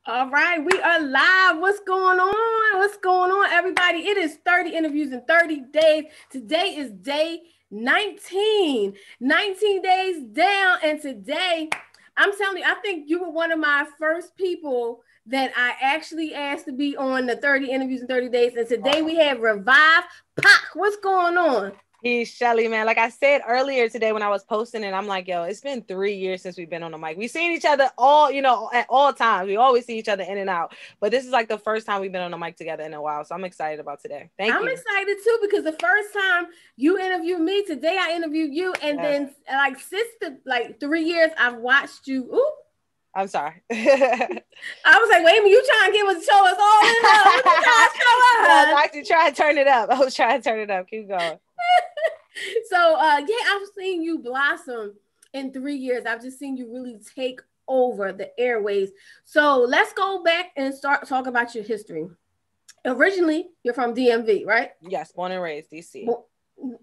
All right, we are live. What's going on? What's going on, everybody? It is 30 interviews in 30 days. Today is day 19. 19 days down. And today, I'm telling you, I think you were one of my first people that I actually asked to be on the 30 interviews in 30 days. And today we have Revive Pac. What's going on? He's Shelly, man. Like I said earlier today when I was posting it, I'm like, yo, it's been 3 years since we've been on the mic. We've seen each other at all times. We always see each other in and out. But this is like the first time we've been on the mic together in a while. So I'm excited about today. Thank you. I'm excited too because the first time you interviewed me, today I interviewed you. And then like since the 3 years, I've watched you. Ooh. I'm sorry. I was like, wait a minute, you trying to show us all in love? What you trying to show us? I was actually trying to turn it up. I was trying to turn it up. Keep going. So I've seen you blossom in 3 years. I've just seen you really take over the airways. So let's go back and start talking about your history. Originally, you're from DMV, right? Yes, born and raised DC.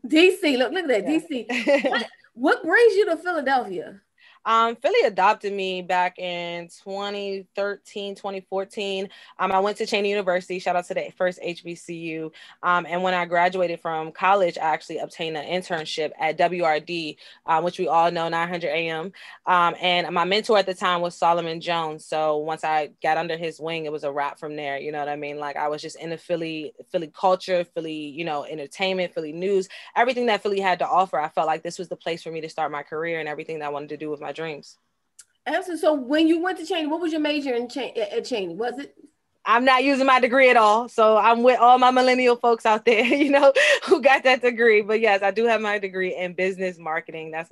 DC, look at that, DC. What brings you to Philadelphia? Philly adopted me back in 2013, 2014. I went to Cheyney University. Shout out to the first HBCU. And when I graduated from college, I actually obtained an internship at WRD, which we all know, 900 AM. And my mentor at the time was Solomon Jones. So once I got under his wing, it was a wrap from there. You know what I mean? Like I was just in the Philly culture, Philly, entertainment, Philly news, everything that Philly had to offer. I felt like this was the place for me to start my career and everything that I wanted to do with my dreams. So when you went to Cheyney, what was your major at Cheyney? Was it? I'm not using my degree at all. So I'm with all my millennial folks out there, who got that degree. But yes, I do have my degree in business marketing. That's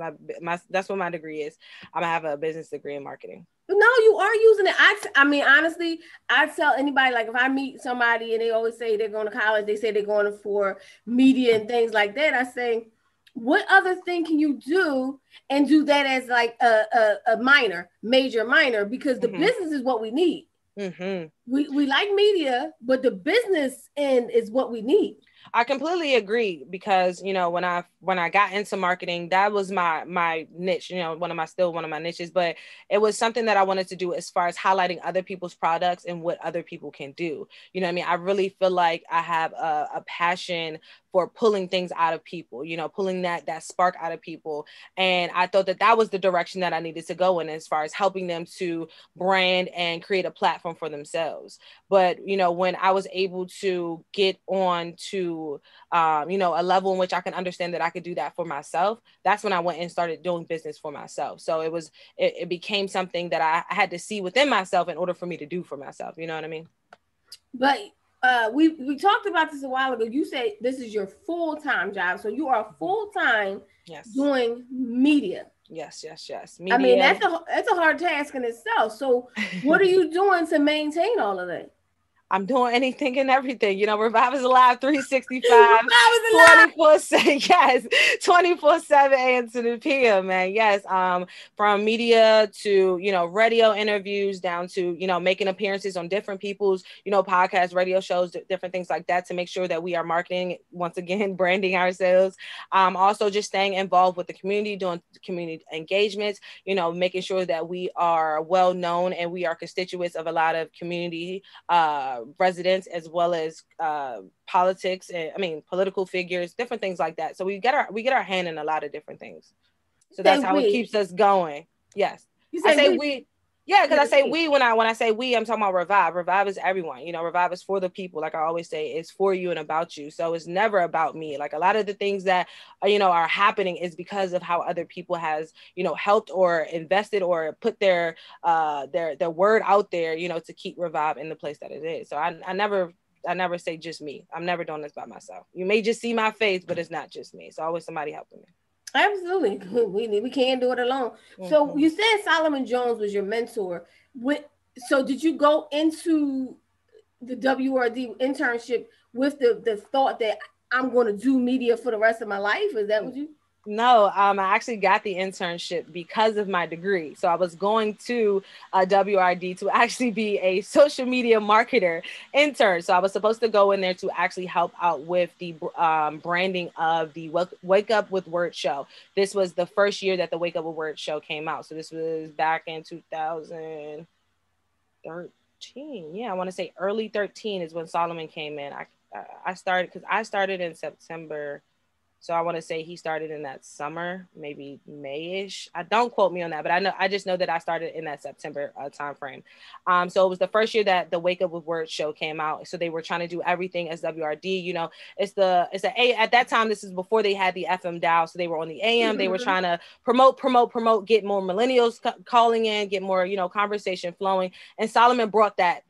that's what my degree is. I'm gonna have a business degree in marketing. No, you are using it. I mean, honestly, I tell anybody, like if I meet somebody and they always say they're going to college, they say they're going for media and things like that. I say, what other thing can you do and do that as like a major minor, because the business is what we need. We like media, but the business end is what we need. I completely agree because, when I got into marketing, that was my niche, one of my niches, but it was something that I wanted to do as far as highlighting other people's products and what other people can do. You know what I mean? I really feel like I have a passion for pulling things out of people, pulling that spark out of people. And I thought that was the direction that I needed to go in as far as helping them to brand and create a platform for themselves. But, when I was able to get on to, a level in which I can understand that I could do that for myself, that's when I went and started doing business for myself. So it became something that I had to see within myself in order for me to do for myself. You know what I mean? But we talked about this a while ago. You said this is your full-time job. So you are full-time doing media. Yes. Media. I mean, that's a hard task in itself. So what are you doing to maintain all of that? I'm doing anything and everything. Revive is Alive 365. 24/7. Yes. 24/7 a.m. to the PM, man. Yes. From media to, radio interviews down to, making appearances on different people's, podcasts, radio shows, different things like that to make sure that we are marketing, once again, branding ourselves. Also just staying involved with the community, doing community engagements, making sure that we are well known and we are constituents of a lot of community, residents, as well as politics and political figures, different things like that. So we get our hand in a lot of different things. So that's how it keeps us going. Yes. I say we. Yeah, because I say we when I say we, I'm talking about Revive. Revive is everyone. Revive is for the people. Like I always say, it's for you and about you. So it's never about me. Like a lot of the things that are happening is because of how other people has helped or invested or put their word out there to keep Revive in the place that it is. So I never say just me. I'm never doing this by myself. You may just see my face, but it's not just me. It's always somebody helping me. Absolutely. We can't do it alone. So you said Solomon Jones was your mentor. So did you go into the WRD internship with the thought that I'm going to do media for the rest of my life? Is that what you? No, I actually got the internship because of my degree. So I was going to WRD to actually be a social media marketer intern. So I was supposed to go in there to actually help out with the branding of the Wake Up with Word show. This was the first year that the Wake Up with Word show came out. So this was back in 2013. 13. Yeah, I want to say early 13 is when Solomon came in. I started because I started in September. So I want to say he started in that summer, maybe May-ish. I don't quote me on that, but I just know that I started in that September time frame. So it was the first year that the Wake Up with Words show came out. So they were trying to do everything as WRD. You know, it's a at that time. This is before they had the FM dial, so they were on the AM. They were trying to promote, get more millennials calling in, get more conversation flowing. And Solomon brought that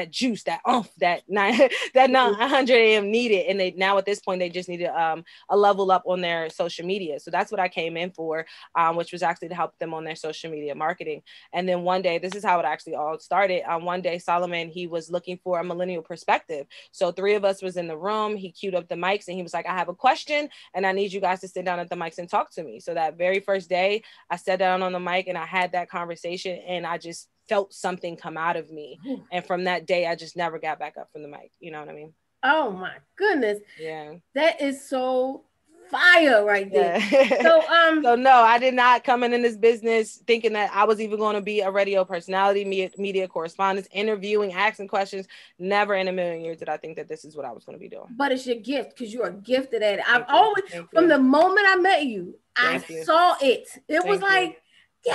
juice, that that 900 AM needed. And they now at this point they just needed a level up on their social media. So that's what I came in for, which was actually to help them on their social media marketing. And then one day, this is how it actually all started. One day, Solomon, he was looking for a millennial perspective. So 3 of us was in the room. He queued up the mics and he was like, I have a question and I need you guys to sit down at the mics and talk to me. So that very first day, I sat down on the mic and I had that conversation and I just felt something come out of me. And from that day, I just never got back up from the mic. You know what I mean? Oh my goodness. Yeah. That is so fire right there. Yeah. So no, I did not come in this business thinking that I was even going to be a radio personality, media correspondent, interviewing, asking questions. Never in a million years did I think that this is what I was going to be doing. But it's your gift because you are gifted at it. I've always, from the moment I met you, I saw it. It was like, yay!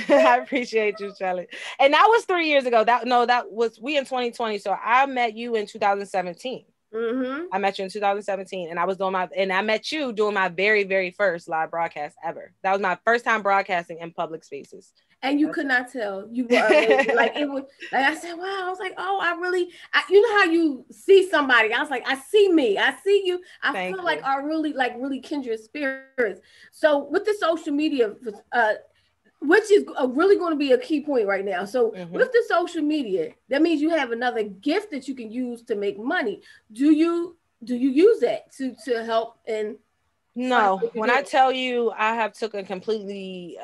I appreciate you, Charlie. And that was 3 years ago. That was we in 2020. So I met you in 2017. I met you in 2017, and I met you doing my very, very first live broadcast ever. That was my first time broadcasting in public spaces. And you could not tell. You were like, it was like I said, wow. I was like, oh, you know how you see somebody. I was like, I see me. I see you. I feel like are really kindred spirits. So with the social media, which is really going to be a key point right now. So with the social media, that means you have another gift that you can use to make money. Do you use that to help? And no, when I tell you I have took a complete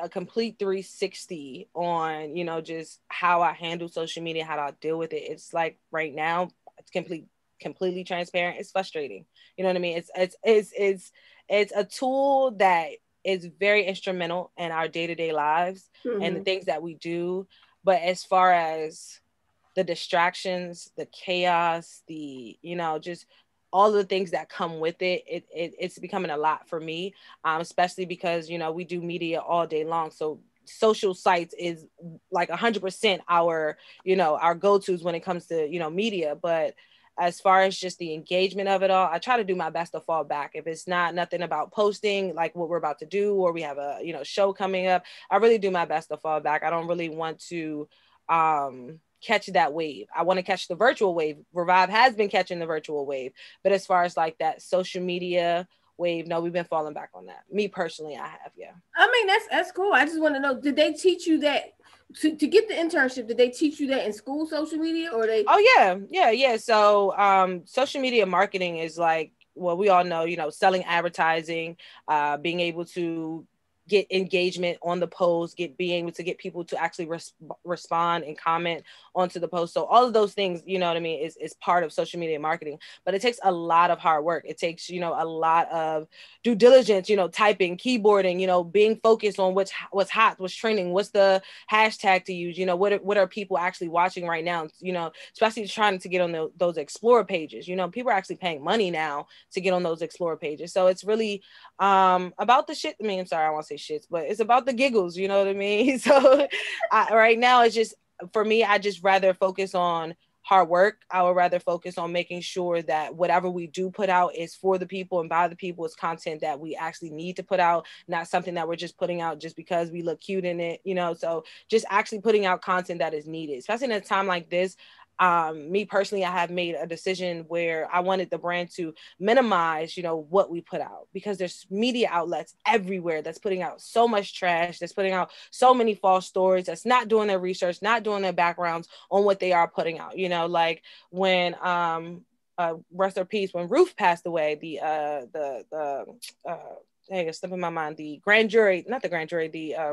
360 on, just how I handle social media, how I deal with it. It's like right now, it's completely transparent. It's frustrating. You know what I mean? It's a tool that is very instrumental in our day-to-day lives and the things that we do. But as far as the distractions, the chaos, the, just all of the things that come with it, it's becoming a lot for me, especially because, we do media all day long. So social sites is like 100% our go-tos when it comes to, media. But as far as just the engagement of it all, I try to do my best to fall back. If it's nothing about posting, like what we're about to do, or we have a, show coming up, I really do my best to fall back. I don't really want to catch that wave. I want to catch the virtual wave. Revive has been catching the virtual wave. But as far as like that social media wave, no, we've been falling back on that. Me personally, I have, yeah. I mean, that's cool. I just want to know, did they teach you that? To get the internship, did they teach you that in school, social media, or they? Oh yeah. So social media marketing is like, well, we all know, selling advertising, being able to get engagement on the post, being able to get people to actually respond and comment onto the post. So all of those things, you know what I mean, is part of social media marketing. But it takes a lot of hard work. It takes, a lot of due diligence, typing, keyboarding, being focused on what's hot, what's trending, what's the hashtag to use, what are people actually watching right now, especially trying to get on those Explorer pages. People are actually paying money now to get on those Explorer pages. So it's really about the shit. I mean, I'm sorry, I won't say shits, but it's about the giggles, you know what I mean? So right now it's just, for me, I just rather focus on hard work. I would rather focus on making sure that whatever we do put out is for the people and by the people. It's content that we actually need to put out, not something that we're just putting out just because we look cute in it, so just actually putting out content that is needed, especially in a time like this. Me personally, I have made a decision where I wanted the brand to minimize, what we put out, because there's media outlets everywhere that's putting out so much trash, that's putting out so many false stories, that's not doing their research, not doing their backgrounds on what they are putting out. Like when rest in peace, when Ruth passed away, hey, it's slipping my mind. The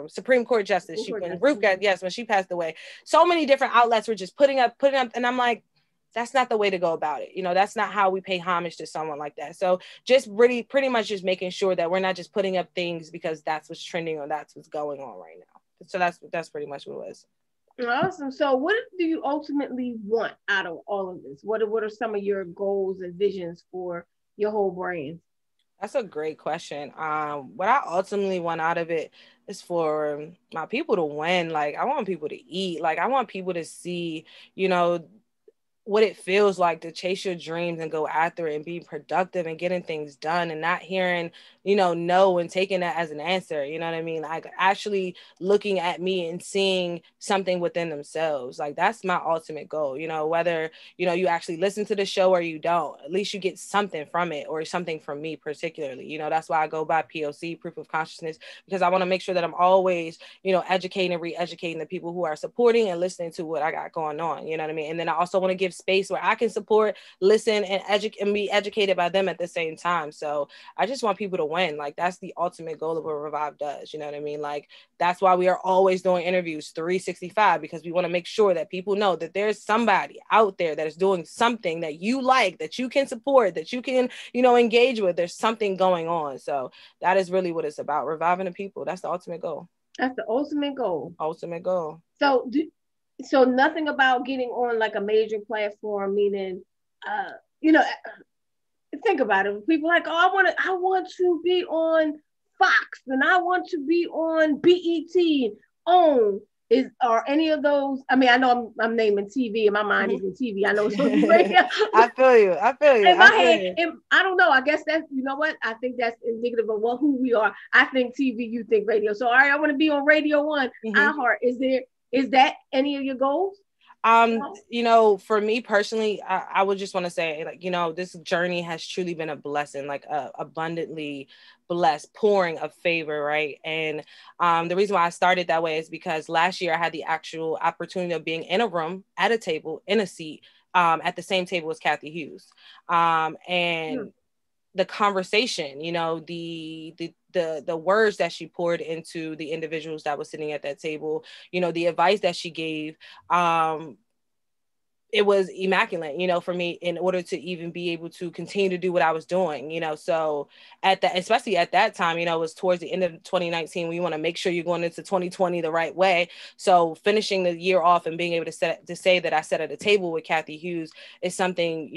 Supreme Court Justice. When she passed away, so many different outlets were just putting up, and I'm like, that's not the way to go about it. That's not how we pay homage to someone like that. So just really, pretty much just making sure that we're not just putting up things because that's what's trending or that's what's going on right now. So that's pretty much what it was. Awesome. So what do you ultimately want out of all of this? What are some of your goals and visions for your whole brand? That's a great question. What I ultimately want out of it is for my people to win. Like, I want people to eat. Like, I want people to see, you know, what it feels like to chase your dreams and go after it and be productive and getting things done and not hearing, no, and taking that as an answer. You know what I mean? Like, actually looking at me and seeing something within themselves. Like, that's my ultimate goal. Whether, you actually listen to the show or you don't, at least you get something from it, or something from me particularly. That's why I go by POC, proof of consciousness, because I want to make sure that I'm always, educating and re-educating the people who are supporting and listening to what I got going on. You know what I mean? And then I also want to give space where I can support, listen, and educate and be educated by them at the same time. So I just want people to win. Like, that's the ultimate goal of what Revive does. You know what I mean? Like, that's why we are always doing interviews 365, because we want to make sure that people know that there's somebody out there that is doing something that you like, that you can support, that you can, engage with. There's something going on. So that is really what it's about. Reviving the people. That's the ultimate goal. That's the ultimate goal. Ultimate goal. So nothing about getting on like a major platform, meaning, you know, think about it. People like, oh, I want to be on Fox, and I want to be on BET. OWN are any of those? I mean, I know I'm naming TV, and my mind is in TV. I know it's supposed to be radio. I feel you. In my head, I don't know. I guess that's, you know what? I think that's indicative of who we are. I think TV, you think radio. So, all right, I want to be on Radio One. iHeart. Is that any of your goals? For me personally, I would just want to say, like, this journey has truly been a blessing, like abundantly blessed, pouring of favor, right? And the reason why I started that way is because last year I had the actual opportunity of being in a room, at a table, in a seat, at the same table as Cathy Hughes. And the conversation, the words that she poured into the individuals that were sitting at that table, the advice that she gave, it was immaculate, for me, in order to even be able to continue to do what I was doing, so especially at that time, it was towards the end of 2019, we want to make sure you're going into 2020 the right way. So finishing the year off and being able to say that I sat at a table with Cathy Hughes is something,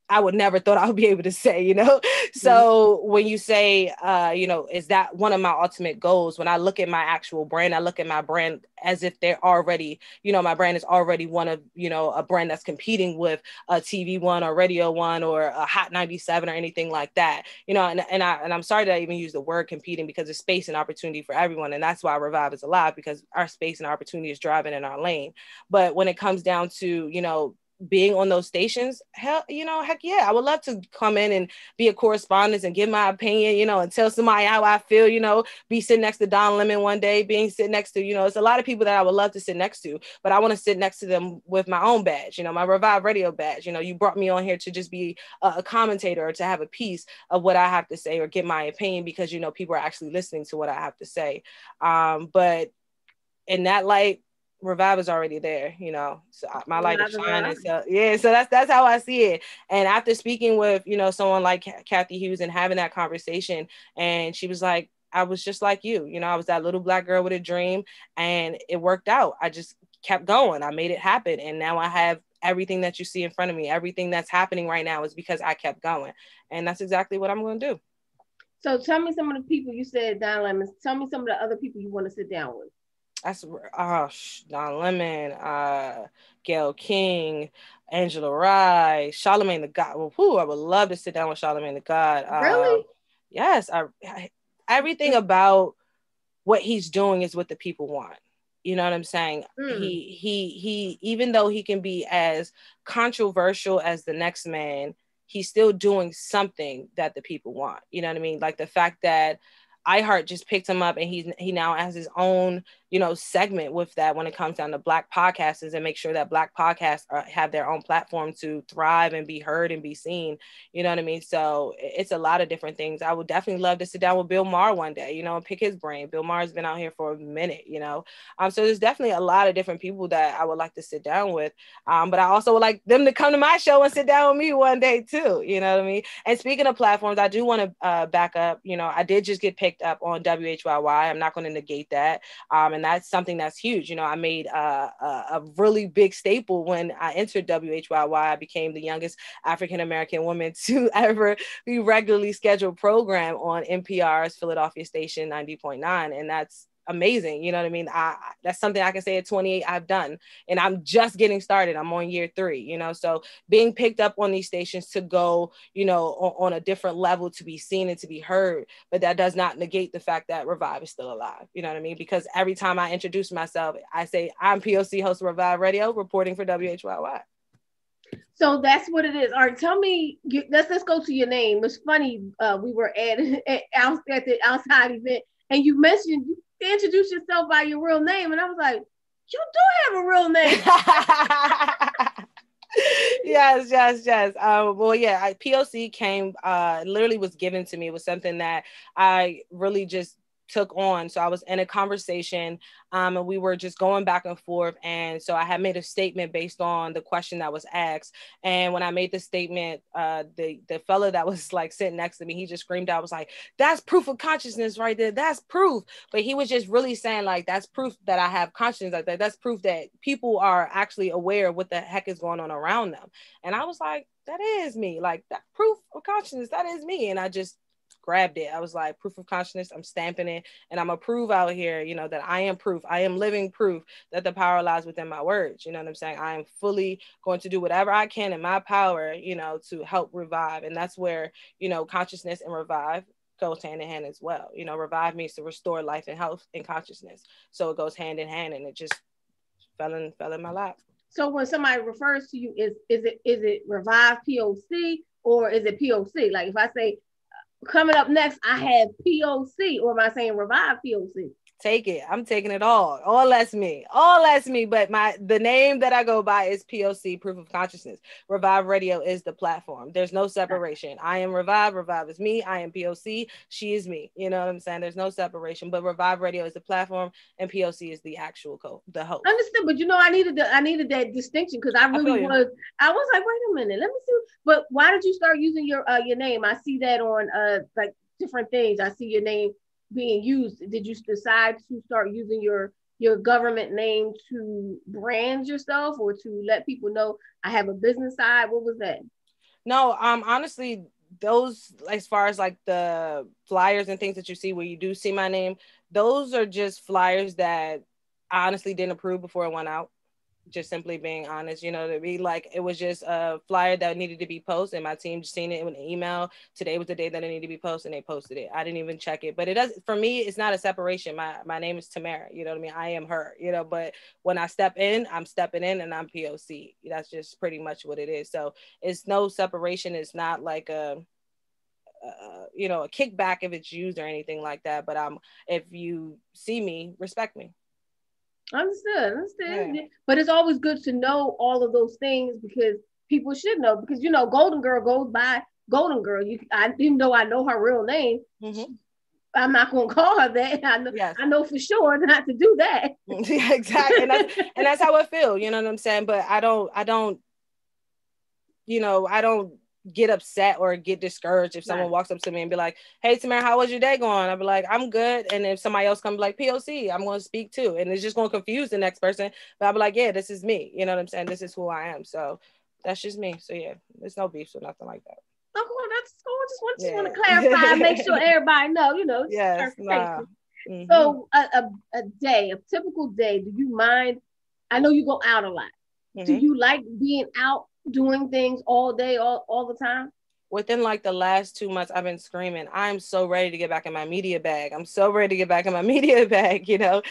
I would never thought I would be able to say, So when you say, is that one of my ultimate goals? When I look at my actual brand, I look at my brand as if they're already, my brand is already one of, a brand that's competing with a TV One or Radio One or a Hot 97 or anything like that, and I'm sorry that I even use the word competing, because it's space and opportunity for everyone. And that's why Revive is alive, because our space and opportunity is driving in our lane. But when it comes down to, being on those stations, heck yeah, I would love to come in and be a correspondent and give my opinion, and tell somebody how I feel, be sitting next to Don Lemon one day, sit next to, it's a lot of people that I would love to sit next to, but I want to sit next to them with my own badge, my Revive Radio badge. You brought me on here to just be a commentator, or to have a piece of what I have to say, or get my opinion, because, people are actually listening to what I have to say. But in that light, Revive is already there, so my light is shining. So yeah, so that's how I see it. And after speaking with, someone like Cathy Hughes and having that conversation, and she was like, I was just like you, I was that little Black girl with a dream, and it worked out. I just kept going. I made it happen. And now I have everything that you see in front of me. Everything that's happening right now is because I kept going. And that's exactly what I'm going to do. So tell me some of the people you said, Don Lemon. Tell me some of the other people you want to sit down with. That's Don Lemon, Gayle King, Angela Rye, Charlamagne the God. Well, I would love to sit down with Charlamagne the God. Really? Yes. Everything about what he's doing is what the people want. You know what I'm saying? He even though he can be as controversial as the next man, he's still doing something that the people want. You know what I mean? Like the fact that iHeart just picked him up, and he now has his own, segment with that when it comes down to Black podcasters, and make sure that Black podcasts have their own platform to thrive and be heard and be seen. You know what I mean? So it's a lot of different things. I would definitely love to sit down with Bill Maher one day, and pick his brain. Bill Maher has been out here for a minute, So there's definitely a lot of different people that I would like to sit down with. But I also would like them to come to my show and sit down with me one day too. You know what I mean? And speaking of platforms, I do want to back up. I did just get picked up on WHYY. I'm not going to negate that. And that's something that's huge. You know, I made a really big staple when I entered WHYY. I became the youngest African-American woman to ever be regularly scheduled program on NPR's Philadelphia station 90.9. And that's amazing. You know what I mean? That's something I can say at 28 I've done, and I'm just getting started. I'm on year 3, you know, so being picked up on these stations to go, you know, on a different level, to be seen and to be heard. But that does not negate the fact that Revive is still alive. You know what I mean? Because every time I introduce myself, I say I'm POC, host of Revive Radio, reporting for WHYY. So that's what it is. All right, tell me, let's go to your name. It's funny, we were at the outside event, and you mentioned, you introduced yourself by your real name, and I was like, you do have a real name. yes. Well, yeah, POC came, literally was given to me. It was something that I really just took on. So I was in a conversation, and we were just going back and forth. And so I had made a statement based on the question that was asked. And when I made the statement, the fellow that was like sitting next to me, he just screamed out, was like, that's proof of consciousness right there. That's proof. But he was just really saying like, that's proof that I have consciousness like that. That's proof that people are actually aware of what the heck is going on around them. And I was like, that is me. Like, that proof of consciousness, that is me. And I just grabbed it. I was like, proof of consciousness, I'm stamping it, and I'm a prove out here, you know, that I am proof. I am living proof that the power lies within my words. You know what I'm saying? I am fully going to do whatever I can in my power, you know, to help revive. And that's where, you know, consciousness and revive goes hand in hand as well. You know, revive means to restore life and health and consciousness. So it goes hand in hand, and it just fell in my lap. So when somebody refers to you, is it Revive POC, or is it POC? Like if I say, coming up next, I have POC, or am I saying Revive POC? Take it. I'm taking it all. All that's me. All that's me. But the name that I go by is POC, Proof of Consciousness. Revive Radio is the platform. There's no separation. I am Revive. Revive is me. I am POC. She is me. You know what I'm saying? There's no separation. But Revive Radio is the platform, and POC is the actual the host. Understood. But you know, I needed that distinction, because I really was. I was like, wait a minute, let me see. But why did you start using your name? I see that on like different things. I see your name being used. Did you decide to start using your government name to brand yourself, or to let people know I have a business side? What was that? No, honestly, those, as far as like the flyers and things that you see where you do see my name, those are just flyers that I honestly didn't approve before it went out. Just simply being honest, you know, to be like, it was just a flyer that needed to be posted. My team just seen it in an email. Today was the day that it needed to be posted, and they posted it. I didn't even check it, but it does, for me, it's not a separation. My name is Tamara, you know what I mean? I am her, you know, but when I step in, I'm stepping in, and I'm POC. That's just pretty much what it is. So it's no separation. It's not like you know, a kickback if it's used or anything like that. But if you see me, respect me. Understood. Yeah. But it's always good to know all of those things, because people should know, because, you know, Golden Girl goes by Golden Girl. Even though I know her real name, I'm not going to call her that. I know for sure not to do that. Yeah, exactly. And that's how I feel, you know what I'm saying? But I don't, you know, I don't get upset or get discouraged if someone walks up to me and be like, hey, Tamara, how was your day going? I'll be like, I'm good. And if somebody else comes like POC, I'm going to speak too. And it's just going to confuse the next person. But I'll be like, yeah, this is me. You know what I'm saying? This is who I am. So that's just me. So yeah, there's no beef or nothing like that. Oh, that's cool. Just want to clarify and make sure everybody know, you know. Yes. So a day, a typical day, do you mind? I know you go out a lot. Do you like being out doing things all day, all the time? Within like the last 2 months, I've been screaming, I'm so ready to get back in my media bag. I'm so ready to get back in my media bag, you know.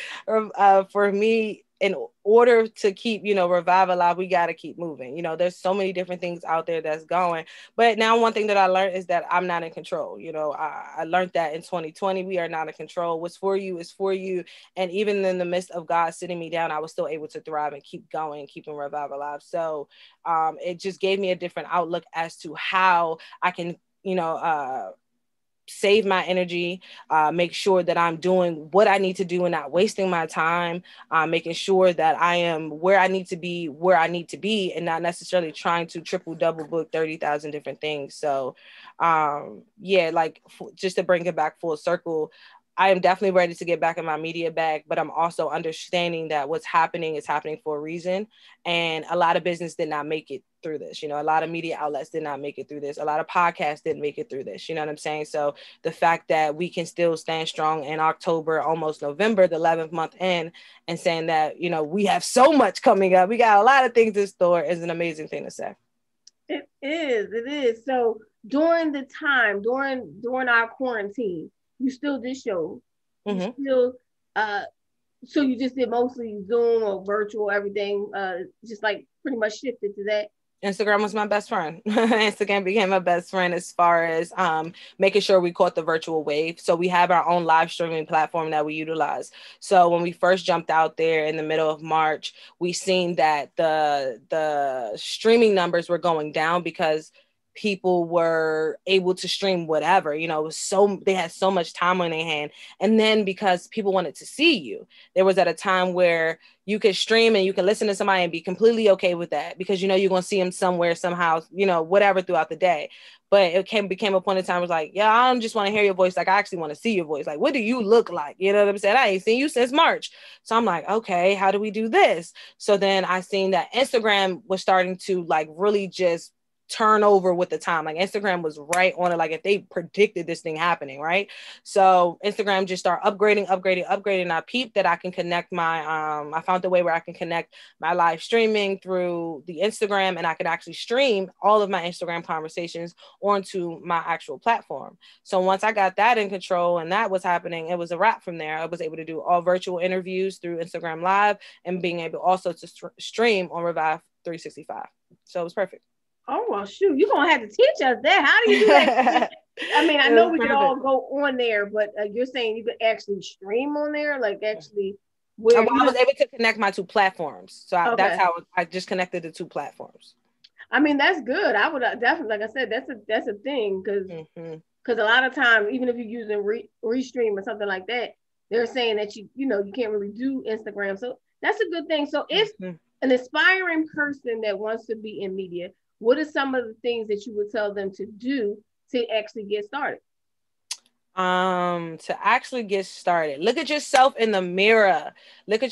For me, in order to keep, you know, Revive alive, we got to keep moving. You know, there's so many different things out there that's going. But now one thing that I learned is that I'm not in control. You know, I learned that in 2020, we are not in control. What's for you is for you. And even in the midst of God sitting me down, I was still able to thrive and keep going, keeping Revive alive. So it just gave me a different outlook as to how I can, you know, save my energy, make sure that I'm doing what I need to do and not wasting my time, making sure that I am where I need to be, and not necessarily trying to triple double book 30,000 different things. So yeah, like just to bring it back full circle, I am definitely ready to get back in my media bag, but I'm also understanding that what's happening is happening for a reason. And a lot of business did not make it through this. You know, a lot of media outlets did not make it through this. A lot of podcasts didn't make it through this. You know what I'm saying? So the fact that we can still stand strong in October, almost November, the 11th month in, and saying that, you know, we have so much coming up. We got a lot of things in store is an amazing thing to say. It is. So during the time, during our quarantine, you still did shows. You still so you just did mostly Zoom or virtual, everything, just like pretty much shifted to that. Instagram was my best friend. Instagram became my best friend as far as making sure we caught the virtual wave. So we have our own live streaming platform that we utilize. So when we first jumped out there in the middle of March, we seen that the streaming numbers were going down because people were able to stream whatever, you know, they had so much time on their hand. And then because people wanted to see you, there was at a time where you could stream and you can listen to somebody and be completely okay with that because, you know, you're going to see them somewhere, somehow, you know, whatever throughout the day. But it became a point in time, it was like, yeah, I don't just want to hear your voice. Like, I actually want to see your voice. Like, what do you look like? You know what I'm saying? I ain't seen you since March. So I'm like, okay, how do we do this? So then I seen that Instagram was starting to like really just turn over with the time. Like Instagram was right on it. Like if they predicted this thing happening, right? So Instagram just started upgrading. I peeped that I can connect I found a way where I can connect my live streaming through the Instagram, and I could actually stream all of my Instagram conversations onto my actual platform. So once I got that in control and that was happening, it was a wrap from there. I was able to do all virtual interviews through Instagram Live and being able also to stream on Revive 365. So it was perfect. Oh, well, shoot, you're going to have to teach us that. How do you do that? I mean, I know we could all go on there, but you're saying you could actually stream on there? Like actually I was able to connect my two platforms. So that's how I just connected the two platforms. I mean, that's good. I would definitely, like I said, that's a thing because a lot of times, even if you're using Restream or something like that, they're saying that you can't really do Instagram. So that's a good thing. So if an aspiring person that wants to be in media, what are some of the things that you would tell them to do to actually get started? To actually get started, look at yourself in the mirror. And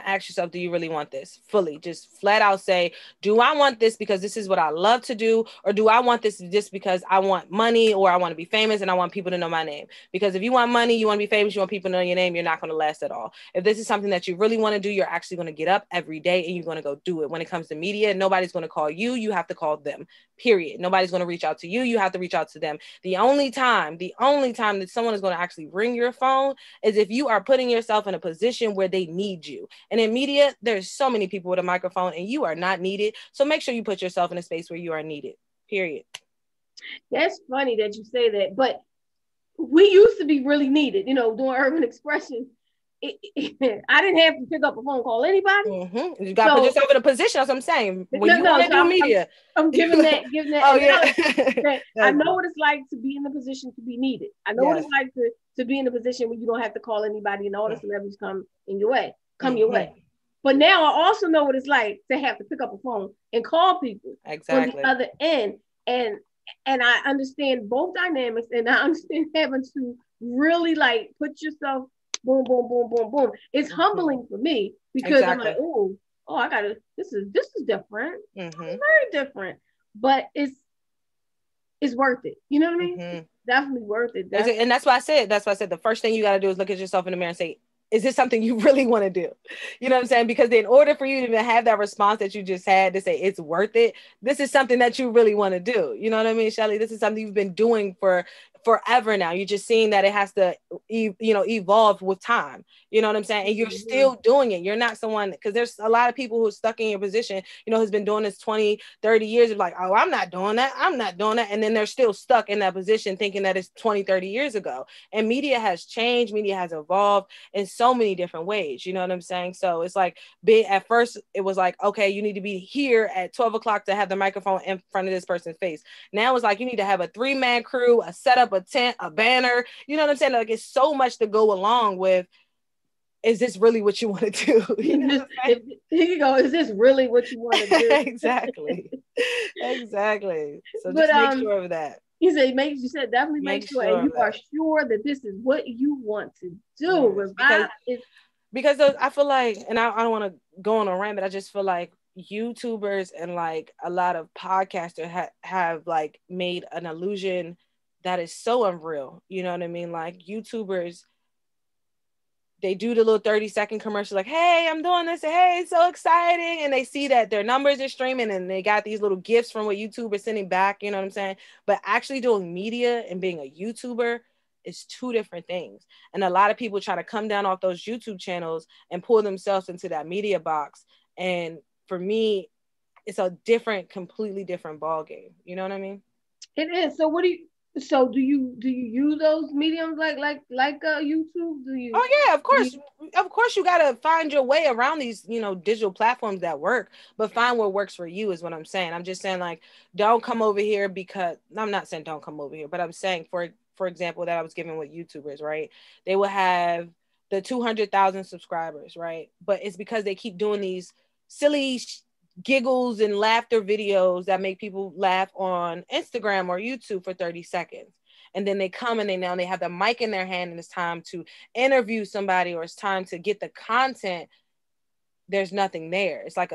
ask yourself, do you really want this? Fully, just flat out say, do I want this because this is what I love to do? Or do I want this just because I want money or I want to be famous and I want people to know my name? Because if you want money, you want to be famous, you want people to know your name, you're not going to last at all. If this is something that you really want to do, you're actually going to get up every day and you're going to go do it. When it comes to media, nobody's going to call you. You have to call them, period. Nobody's going to reach out to you. You have to reach out to them. The only time that someone is going to actually ring your phone is if you are putting yourself in a position where they need you. And in media, there's so many people with a microphone and you are not needed. So make sure you put yourself in a space where you are needed, period. That's funny that you say that, but we used to be really needed, doing Urban Expression. I didn't have to pick up a phone, call anybody. You got to put yourself in a position. That's what I'm saying. When you want to do media, I'm giving that. Oh yeah. I know what it's like to be in the position to be needed. I know what it's like to be in a position where you don't have to call anybody and all the celebrities come your way. But now I also know what it's like to have to pick up a phone and call people on the other end. And I understand both dynamics, and I understand having to really like put yourself. Boom, boom, boom, boom, boom. It's humbling for me because I'm like, oh, I gotta. This is different. It's very different, but it's worth it. You know what I mean? Definitely worth it. And that's why I said. The first thing you gotta do is look at yourself in the mirror and say, is this something you really want to do? You know what I'm saying? Because in order for you to have that response that you just had to say it's worth it, this is something that you really want to do. You know what I mean, Shelly? This is something you've been doing for forever now. You're just seeing that it has to, evolve with time. You know what I'm saying? And you're still doing it. You're not someone, because there's a lot of people who are stuck in your position, who's been doing this 20, 30 years of like, oh, I'm not doing that. And then they're still stuck in that position thinking that it's 20, 30 years ago. And media has changed. Media has evolved in so many different ways. You know what I'm saying? So it's like, at first it was like, okay, you need to be here at 12 o'clock to have the microphone in front of this person's face. Now it's like, you need to have a 3-man crew, a setup, a tent, a banner. You know what I'm saying? Like, it's so much to go along with. Is this really what you want to do? Here you go. Is this really what you want to do? Exactly. So just make sure of that. He said, definitely make sure, and you are sure that this is what you want to do. Revive because those, I feel like, and I don't want to go on a rant, but I just feel like YouTubers and like a lot of podcasters have like made an illusion that is so unreal. You know what I mean? Like YouTubers, they do the little 30-second commercial like, hey, I'm doing this, and hey, it's so exciting, and they see that their numbers are streaming and they got these little gifts from what YouTubers sending back, you know what I'm saying? But actually doing media and being a YouTuber is two different things. And a lot of people try to come down off those YouTube channels and pull themselves into that media box. And for me, it's a completely different ball game. You know what I mean? It is. So do you use those mediums like YouTube? Do you? Oh yeah, of course you gotta find your way around these, you know, digital platforms that work, but find what works for you is what I'm saying. I'm just saying, like, don't come over here because I'm not saying don't come over here, but I'm saying for example that I was giving with YouTubers, right? They will have the 200,000 subscribers, right? But it's because they keep doing these silly giggles and laughter videos that make people laugh on Instagram or YouTube for 30 seconds. And then they come and they have the mic in their hand and it's time to interview somebody or it's time to get the content. There's nothing there. It's like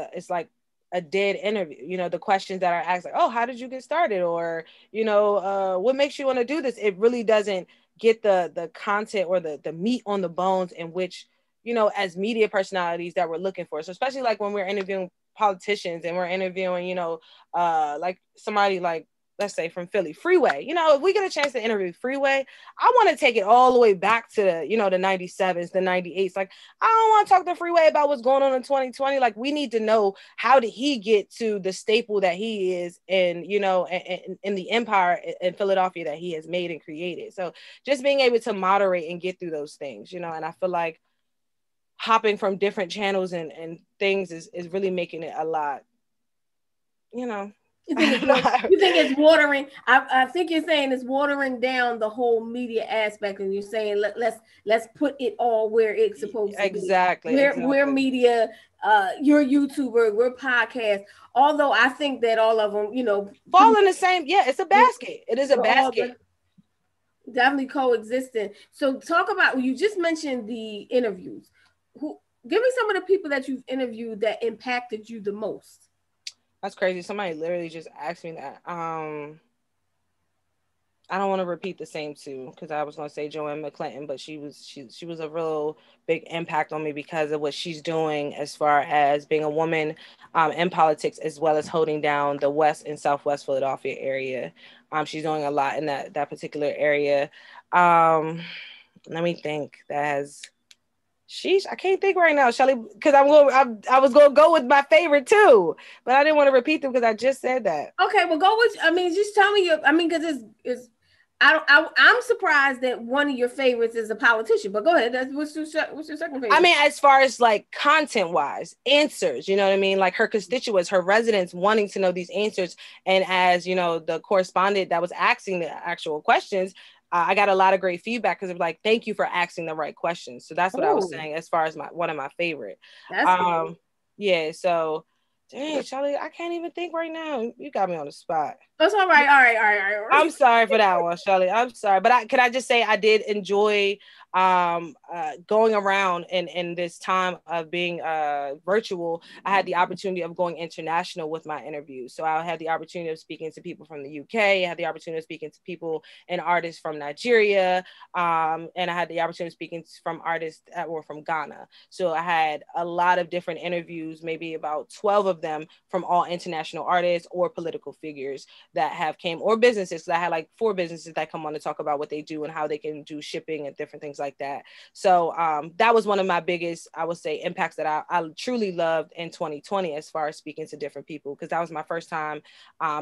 a dead interview. You know, the questions that are asked, like, oh, how did you get started? Or, you know, what makes you want to do this? It really doesn't get the content or the meat on the bones in which, you know, as media personalities that we're looking for. So especially like when we're interviewing politicians and we're interviewing, you know, like somebody like, let's say from Philly, Freeway. You know, if we get a chance to interview Freeway, I want to take it all the way back to, you know, the 97s, the 98s. Like, I don't want to talk to Freeway about what's going on in 2020. Like, we need to know, how did he get to the staple that he is and, you know, and the empire in Philadelphia that he has made and created. So just being able to moderate and get through those things, you know, and I feel like hopping from different channels and things is really making it a lot, you know. You think it's watering? I think you're saying it's watering down the whole media aspect, and you're saying let's put it all where it's supposed to be. Exactly. We're media. You're a YouTuber. We're podcast. Although I think that all of them, you know, fall in the same. Yeah, it's a basket. It is a basket. Definitely coexisting. So talk about. You just mentioned the interviews. Give me some of the people that you've interviewed that impacted you the most. That's crazy. Somebody literally just asked me that. I don't want to repeat the same two because I was going to say Joanne McClinton, but she was a real big impact on me because of what she's doing as far as being a woman in politics, as well as holding down the West and Southwest Philadelphia area. She's doing a lot in that particular area. Let me think. Sheesh, I can't think right now, Shelly, because I was going to go with my favorite too, but I didn't want to repeat them because I just said that. Okay, well, go with. I mean, just tell me because I'm surprised that one of your favorites is a politician. But go ahead. What's your second favorite? I mean, as far as like content wise, answers. You know what I mean? Like her constituents, her residents wanting to know these answers, and as you know, the correspondent that was asking the actual questions. I got a lot of great feedback because of like, thank you for asking the right questions. So that's what I was saying as far as one of my favorite. That's yeah. So, dang, Charlie, I can't even think right now. You got me on the spot. That's all right. All right. I'm sorry for that one, Charlie. I'm sorry, but can I just say I did enjoy going around in this time of being virtual. I had the opportunity of going international with my interviews. So I had the opportunity of speaking to people from the UK. I had the opportunity of speaking to people and artists from Nigeria. And I had the opportunity of speaking from artists that were from Ghana. So I had a lot of different interviews, maybe about 12 of them from all international artists or political figures that have came, or businesses. So I had like 4 businesses that come on to talk about what they do and how they can do shipping and different things like that. So that was one of my biggest, I would say, impacts that I truly loved in 2020 as far as speaking to different people, because that was my first time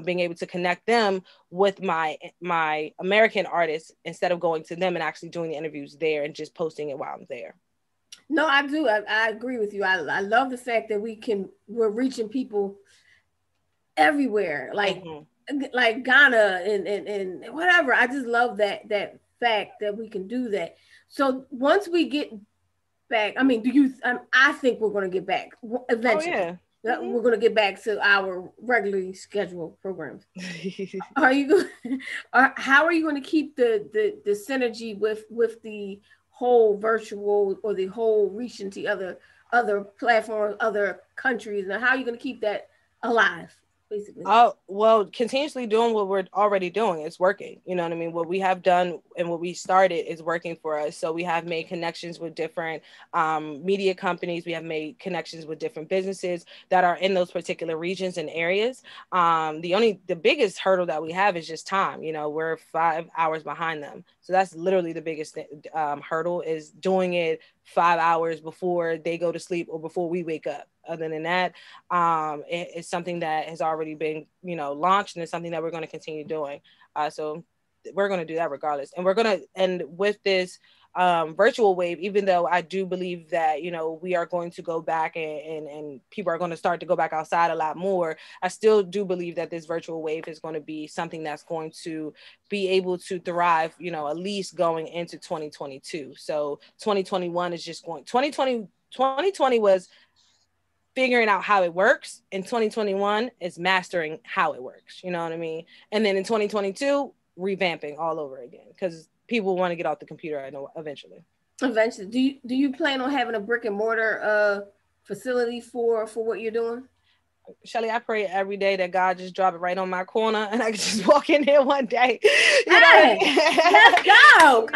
being able to connect them with my American artists instead of going to them and actually doing the interviews there and just posting it while I'm there. No, I do. I agree with you. I love the fact that we're reaching people everywhere, like like Ghana and whatever. I just love that fact that we can do that. So once we get back, I mean, I think we're going to get back eventually. Oh, yeah. We're going to get back to our regularly scheduled programs. Are you going? How are you going to keep the synergy with the whole virtual or the whole reaching to other platforms, other countries, and how are you going to keep that alive? Basically. Oh, well, continuously doing what we're already doing. It's working. You know what I mean? What we have done and what we started is working for us. So we have made connections with different media companies. We have made connections with different businesses that are in those particular regions and areas. The biggest hurdle that we have is just time. You know, we're 5 hours behind them. So that's literally the biggest hurdle, is doing it 5 hours before they go to sleep or before we wake up. Other than that, it's something that has already been, launched, and it's something that we're going to continue doing. So we're going to do that regardless. And with this virtual wave, even though I do believe that, we are going to go back and people are going to start to go back outside a lot more, I still do believe that this virtual wave is going to be something that's going to be able to thrive, at least going into 2022. So 2021 is just 2020 was figuring out how it works, and 2021 is mastering how it works. You know what I mean? And then in 2022, revamping all over again, because people want to get off the computer. I know eventually. Do you plan on having a brick and mortar facility for what you're doing? Shelly, I pray every day that God just drop it right on my corner and I can just walk in here one day. Let's go.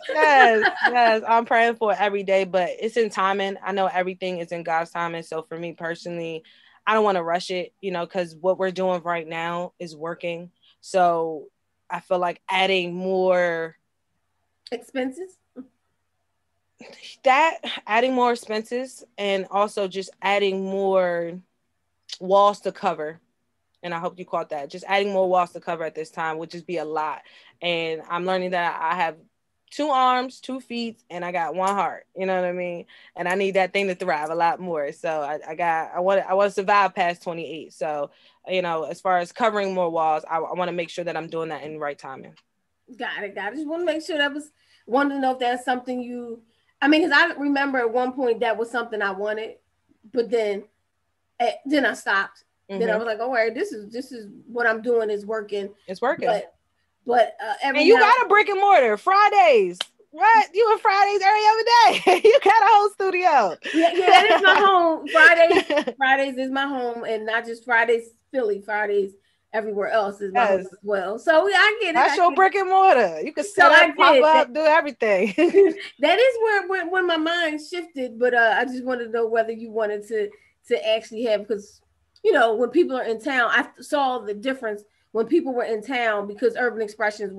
Yes. I'm praying for it every day, but it's in timing. I know everything is in God's timing. So for me personally, I don't want to rush it, because what we're doing right now is working. So I feel like adding more expenses, and also just adding more walls to cover. And I hope you caught that. Just adding more walls to cover at this time would just be a lot. And I'm learning that I have 2 arms, 2 feet, and I got 1 heart. You know what I mean? And I need that thing to thrive a lot more. So I want to survive past 28. So, as far as covering more walls, I want to make sure that I'm doing that in the right timing. Got it. Just want to make sure wanted to know if that's something because I remember at one point that was something I wanted, but then I stopped. Mm-hmm. Then I was like, all right, this is what I'm doing is working. It's working. But and you got a brick and mortar Fridays. What? You in Fridays every other day. You got a whole studio. Yeah, that is my home. Fridays is my home, and not just Fridays, Philly. Fridays everywhere else is my home as well. So I get it. That's your brick and mortar. You can set up, pop up, do everything. That is where my mind shifted. But I just wanted to know whether you wanted to actually have, because when people are in town, I saw the difference when people were in town, because Urban Expressions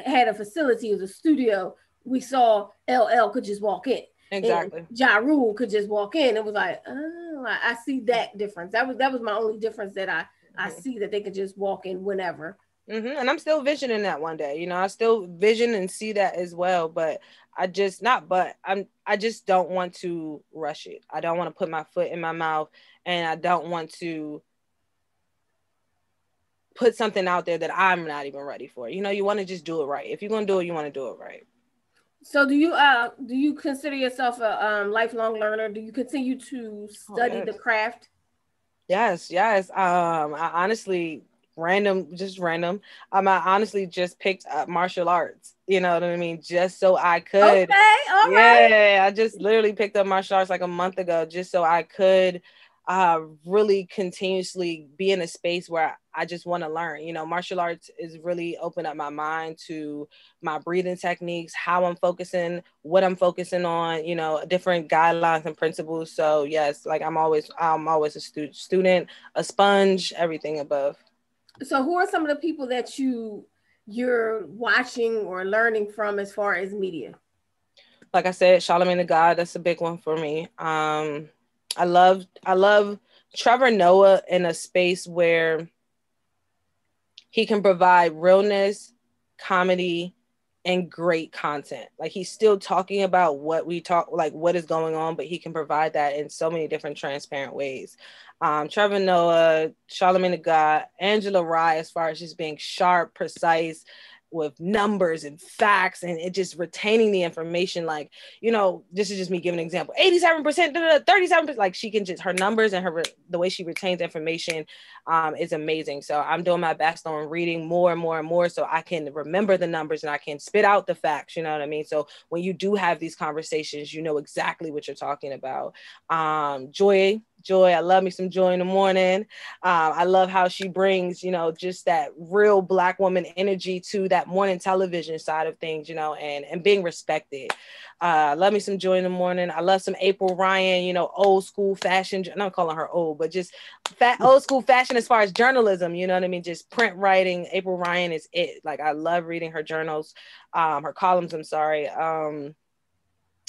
had a facility, it was a studio. We saw LL could just walk in. Exactly. Ja Rule could just walk in. It was like, oh, I see that difference. That was my only difference, that I see that they could just walk in whenever. Mm-hmm. And I'm still visioning that one day. I still vision and see that as well. But I just don't want to rush it. I don't want to put my foot in my mouth, and I don't want to put something out there that I'm not even ready for. You want to just do it right. If you're going to do it, you want to do it right. So do you consider yourself a lifelong learner? Do you continue to study the craft? Yes. I honestly random. I honestly just picked up martial arts. You know what I mean? Just so I could. Okay, all right. Yeah, I just literally picked up martial arts like a month ago, just so I could really continuously be in a space where I just want to learn. Martial arts is really opened up my mind to my breathing techniques, how I'm focusing, what I'm focusing on, different guidelines and principles. So yes, like I'm always a student, a sponge, everything above. So who are some of the people that you're watching or learning from as far as media? Like I said, Charlamagne Tha God, that's a big one for me. I love Trevor Noah in a space where he can provide realness, comedy, and great content. Like, he's still talking about what is going on, but he can provide that in so many different transparent ways. Trevor Noah, Charlamagne Tha God, Angela Rye, as far as just being sharp, precise, with numbers and facts, and it just retaining the information. Like, you know, this is just me giving an example. 87%, 37%. Like, she can just, her numbers and the way she retains information is amazing. So I'm doing my best on reading more and more and more so I can remember the numbers and I can spit out the facts. You know what I mean? So when you do have these conversations, you know exactly what you're talking about. Joy, I love me some Joy in the morning. I love how she brings, you know, just that real Black woman energy to that morning television side of things, you know, and being respected. Love me some Joy in the morning. I love some April Ryan, you know, old school fashion. I'm not calling her old, but just old school fashion as far as journalism, you know what I mean? Just print writing. April Ryan is it. Like, I love reading her journals, her columns, I'm sorry.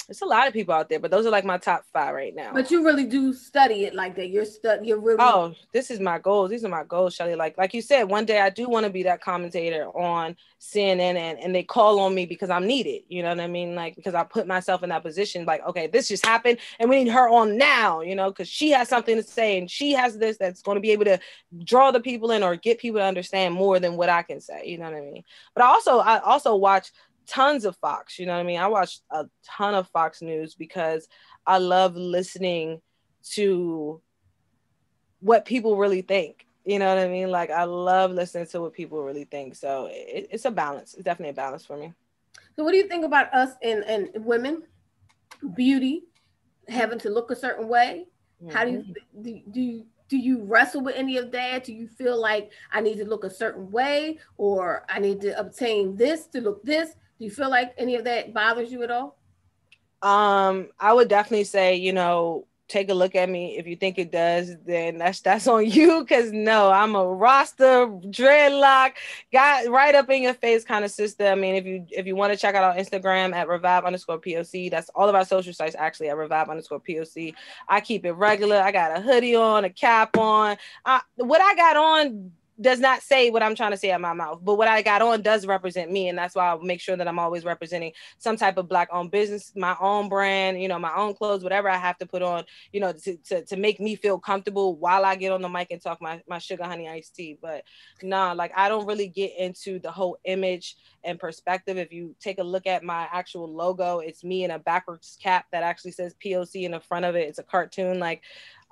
There's a lot of people out there, but those are like my top 5 right now. But you really do study it like that. You're really. Oh, this is my goals. These are my goals, Shelly. Like you said, one day I do want to be that commentator on CNN, and they call on me because I'm needed. You know what I mean? Like, because I put myself in that position. Like, okay, this just happened, and we need her on now. You know, because she has something to say, and she has this that's going to be able to draw the people in or get people to understand more than what I can say. You know what I mean? But I also watch tons of Fox, you know what I mean? I watch a ton of Fox News because I love listening to what people really think. You know what I mean? Like, I love listening to what people really think. So it's a balance. It's definitely a balance for me. So what do you think about us and women, beauty, having to look a certain way? Mm-hmm. How do you wrestle with any of that? Do you feel like I need to look a certain way, or I need to obtain this to look this? Do you feel like any of that bothers you at all? I would definitely say, you know, take a look at me. If you think it does, then that's on you. Cause no, I'm a Rasta, dreadlock, got right up in your face kind of sister. I mean, if you want to check out our Instagram at revive_POC, that's all of our social sites actually at revive_POC. I keep it regular. I got a hoodie on, a cap on. What I got on does not say what I'm trying to say out my mouth, but what I got on does represent me. And that's why I'll make sure that I'm always representing some type of Black owned business, my own brand, you know, my own clothes, whatever I have to put on, you know, to make me feel comfortable while I get on the mic and talk my sugar honey iced tea. But nah, like, I don't really get into the whole image and perspective. If you take a look at my actual logo, it's me in a backwards cap that actually says POC in the front of it. It's a cartoon. Like,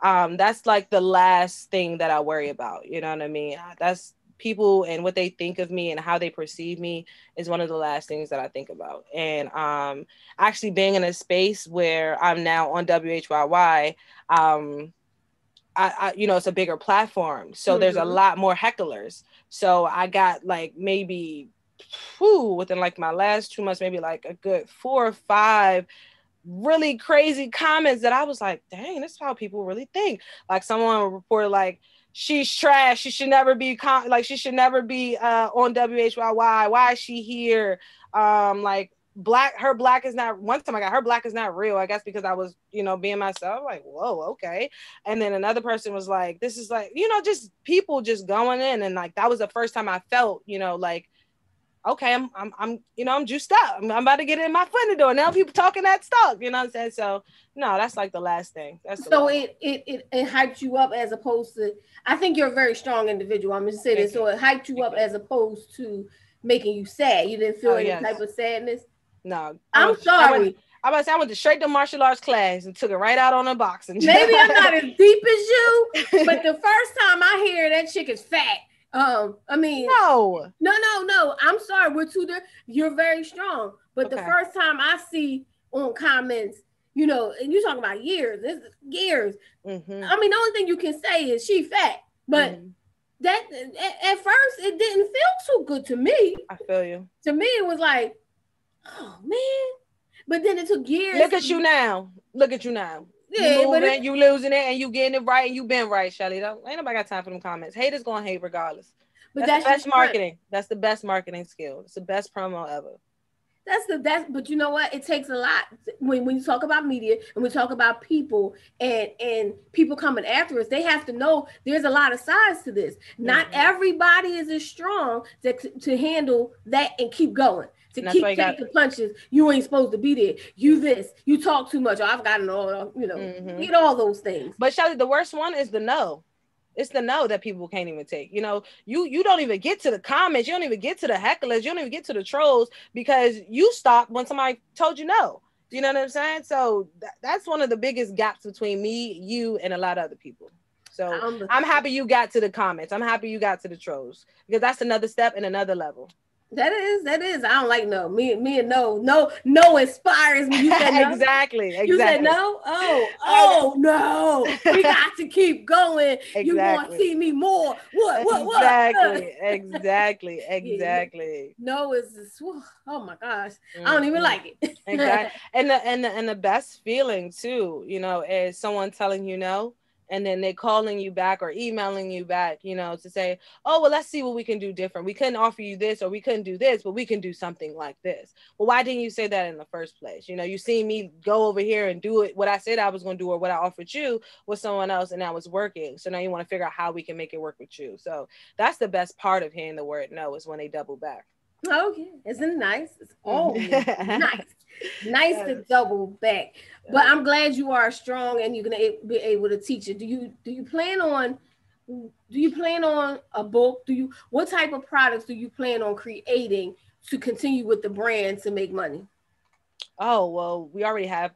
that's like the last thing that I worry about. You know what I mean? That's people and what they think of me and how they perceive me is one of the last things that I think about. And actually being in a space where I'm now on WHYY, I you know, it's a bigger platform. So there's a lot more hecklers. So I got like maybe within like my last 2 months, maybe like a good 4 or 5 really crazy comments that I was like, dang, this is how people really think. Like, someone reported like, she's trash, she should never be she should never be on WHYY, why is she here? Like, her black is not, one time I got her black is not real, I guess because I was, you know, being myself. Like, whoa, okay. And then another person was like, this is like, you know, just people just going in, and like, that was the first time I felt, you know, like, okay, I'm you know, I'm juiced up. I'm about to get in my foot in the door. Now people talking that stuff, you know what I'm saying? So no, that's like the last thing. So it hyped you up as opposed to, I think you're a very strong individual. I'm gonna say this. So it hyped you up as opposed to making you sad. You didn't feel any type of sadness? No. I'm sorry. I went straight to martial arts class and took it right out on the boxing. Maybe I'm not as deep as you, but the first time I hear that chick is fat. I mean, no. I'm sorry. We're too different. You're very strong, but the first time I see on comments, you know, and you're talking about years. This is years. Mm-hmm. I mean, the only thing you can say is she fat, but that at first it didn't feel too good to me. I feel you. To me, it was like, oh man. But then it took years. Look at you now. Yeah, you moving, you losing it, and you getting it right, and you been right, Shelly. Ain't nobody got time for them comments. Haters gonna hate regardless. But that's the best marketing. That's the best marketing skill. It's the best promo ever. But you know what? It takes a lot when you talk about media and we talk about people and people coming after us. They have to know there's a lot of sides to this. Not everybody is as strong to handle that and keep going. To keep taking punches, you ain't supposed to be there. You talk too much. I've gotten all, you know, get all those things. But Shelly, the worst one is the no. It's the no that people can't even take. You know, you don't even get to the comments. You don't even get to the hecklers. You don't even get to the trolls because you stopped when somebody told you no. You know what I'm saying? So that's one of the biggest gaps between me, you, and a lot of other people. So I'm happy you got to the comments. I'm happy you got to the trolls because that's another step and another level. That is. I don't like no. Me and no inspires me. You said no. Exactly. You said no. Oh no. We got to keep going. Exactly. You want to see me more? What? Exactly. Yeah. No is oh my gosh. I don't even like it. Exactly. And the best feeling too, you know, is someone telling you no. And then they calling you back or emailing you back, you know, to say, oh, well, let's see what we can do different. We couldn't offer you this or we couldn't do this, but we can do something like this. Well, why didn't you say that in the first place? You know, you see me go over here and do it, what I said I was going to do or what I offered you with someone else and that was working. So now you want to figure out how we can make it work with you. So that's the best part of hearing the word no is when they double back. Okay, isn't it nice? It's always nice to double back. But I'm glad you are strong and you're gonna be able to teach it. Do you plan on a book? What type of products do you plan on creating to continue with the brand to make money? Oh, well, we already have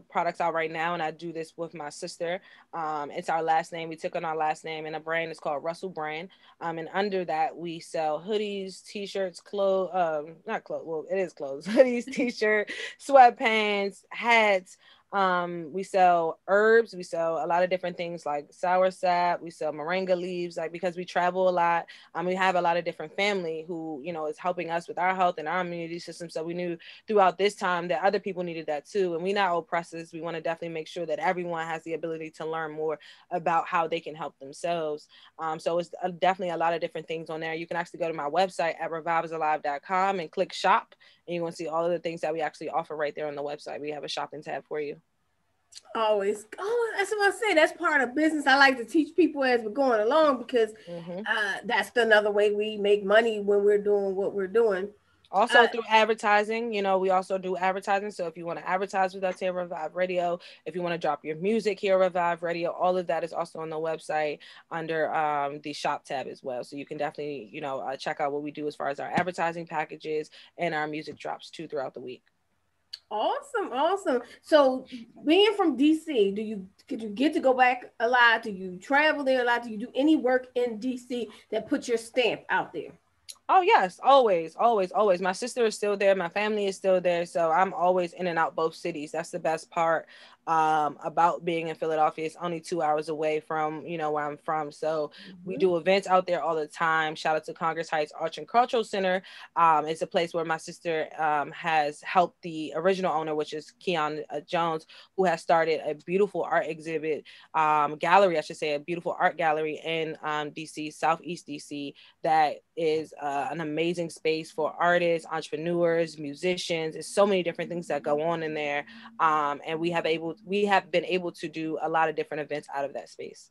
products out right now, and I do this with my sister. It's our last name. We took on our last name, and a brand is called Russell Brand. And under that, we sell hoodies, t-shirts, clothes, not clothes, well, it is clothes, hoodies, t-shirt, sweatpants, hats. We sell herbs. We sell a lot of different things like soursop. We sell moringa leaves, like because we travel a lot. We have a lot of different family who, you know, is helping us with our health and our immunity system. So we knew throughout this time that other people needed that too. And we not oppressors. We want to definitely make sure that everyone has the ability to learn more about how they can help themselves. So it's definitely a lot of different things on there. You can actually go to my website at revivesalive.com and click shop. And you want to see all of the things that we actually offer right there on the website. We have a shopping tab for you. Always. Oh, that's what I say. That's part of business. I like to teach people as we're going along because that's another way we make money when we're doing what we're doing. Also through advertising, you know, we also do advertising. So if you want to advertise with us here at Revive Radio, if you want to drop your music here at Revive Radio, all of that is also on the website under the shop tab as well. So you can definitely, you know, check out what we do as far as our advertising packages and our music drops too throughout the week. Awesome. So being from DC, did you get to go back a lot? Do you travel there a lot? Do you do any work in DC that puts your stamp out there? Oh, yes, always. My sister is still there. My family is still there. So I'm always in and out both cities. That's the best part about being in Philadelphia. It's only 2 hours away from, you know, where I'm from. So we do events out there all the time. Shout out to Congress Heights Arts and Cultural Center. It's a place where my sister has helped the original owner, which is Keon Jones, who has started a beautiful art exhibit gallery, I should say, a beautiful art gallery in DC, Southeast DC, that is an amazing space for artists, entrepreneurs, musicians. There's so many different things that go on in there. And we have been able to do a lot of different events out of that space.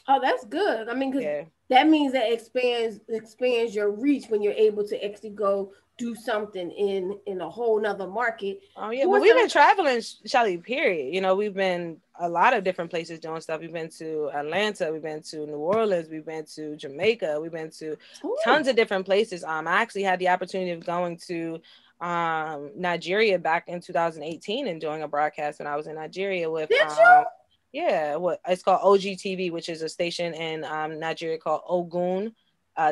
Oh, that's good. I mean, because that means that expands your reach when you're able to actually go do something in a whole nother market. Oh yeah, well, we've been traveling, Shelly, period. You know, we've been a lot of different places doing stuff. We've been to Atlanta, we've been to New Orleans, we've been to Jamaica, we've been to tons of different places. I actually had the opportunity of going to Nigeria back in 2018 and doing a broadcast when I was in Nigeria with it's called OGTV, which is a station in Nigeria called Ogun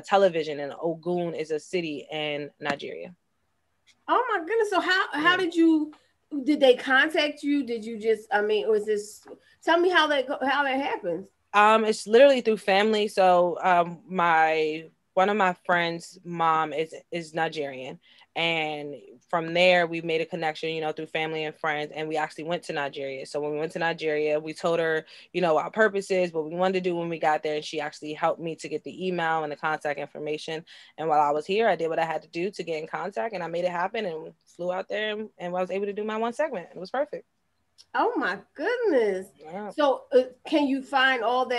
Television, and Ogun is a city in Nigeria. Oh my goodness! So how did they contact you? Did you just was this? Tell me how that happens. It's literally through family. So one of my friends' mom is Nigerian, and from there we made a connection, you know, through family and friends, and we actually went to Nigeria. So when we went to Nigeria, we told her, you know, our purposes, what we wanted to do when we got there, and she actually helped me to get the email and the contact information. And while I was here, I did what I had to do to get in contact, and I made it happen and flew out there, and I was able to do my one segment. It was perfect. Oh my goodness. Yeah. So can you find all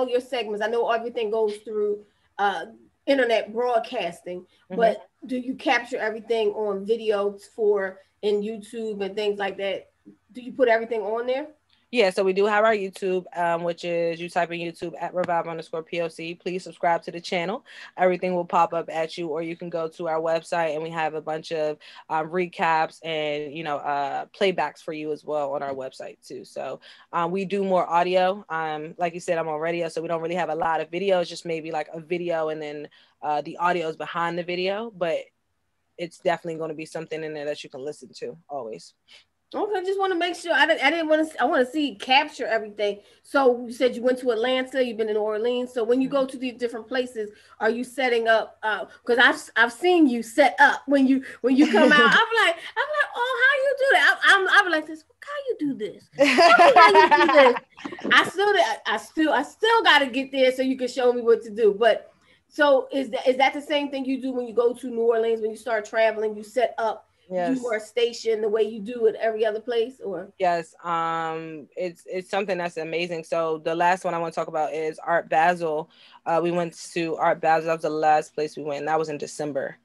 your segments? I know everything goes through internet broadcasting, but do you capture everything on videos in YouTube and things like that? Do you put everything on there? Yeah, so we do have our YouTube, which is you type in YouTube at revive_POC. Please subscribe to the channel. Everything will pop up at you, or you can go to our website and we have a bunch of recaps and playbacks for you as well on our website too. So we do more audio. Like you said, I'm on radio, so we don't really have a lot of videos, just maybe like a video and then the audio is behind the video, but it's definitely going to be something in there that you can listen to always. Okay, just want to make sure. I didn't want to. I want to see capture everything. So you said you went to Atlanta. You've been in New Orleans. So when you go to these different places, are you setting up? Because I've seen you set up when you come out. I'm like, oh, how you do that? I'm like this. How you do this? How you do this? I still got to get there so you can show me what to do. But so is that the same thing you do when you go to New Orleans when you start traveling? You set up. Yes. You are stationed the way you do at every other place, or yes, it's something that's amazing. So the last one I want to talk about is Art Basel. We went to Art Basel. That was the last place we went, and that was in December.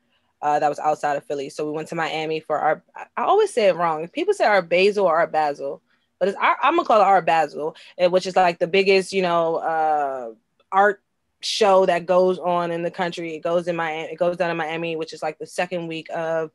That was outside of Philly. So we went to Miami for our. I always say it wrong. People say Art Basel or Art Basel, but I'm gonna call it Art Basel, which is like the biggest, art show that goes on in the country. It goes in Miami. It goes down in Miami, which is like the second week of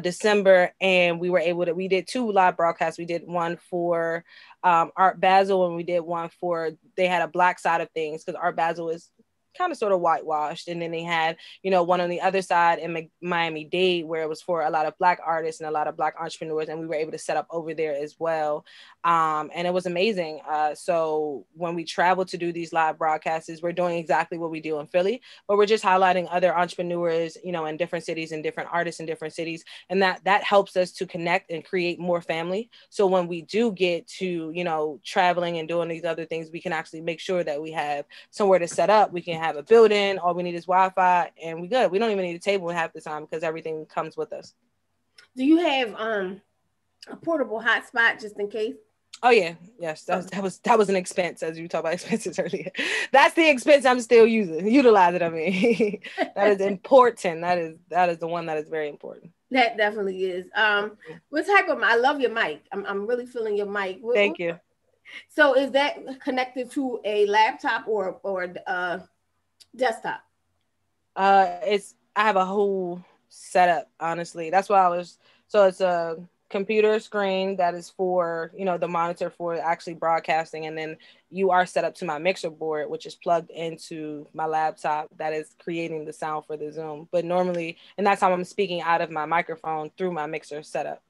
December, and we did 2 live broadcasts. We did one for Art Basel, and we did one for, they had a black side of things because Art Basel is kind of sort of whitewashed, and then they had one on the other side in Miami-Dade where it was for a lot of black artists and a lot of black entrepreneurs, and we were able to set up over there as well, and it was amazing. So when we travel to do these live broadcasts, we're doing exactly what we do in Philly, but we're just highlighting other entrepreneurs in different cities and different artists in different cities, and that helps us to connect and create more family. So when we do get to traveling and doing these other things, we can actually make sure that we have somewhere to set up. We can have a building. All we need is Wi-Fi, and we good. We don't even need a table half the time because everything comes with us. Do you have a portable hotspot just in case? Oh yeah, yes. That was an expense, as you talked about expenses earlier. That's the expense I'm still utilizing. I mean, that is important. That is the one that is very important. That definitely is. What type of? I love your mic. I'm really feeling your mic. Thank you. So is that connected to a laptop or desktop? I have a whole setup, honestly. That's why so it's a computer screen that is for, the monitor for actually broadcasting. And then you are set up to my mixer board, which is plugged into my laptop that is creating the sound for the Zoom. But normally, and that's how I'm speaking out of my microphone through my mixer setup.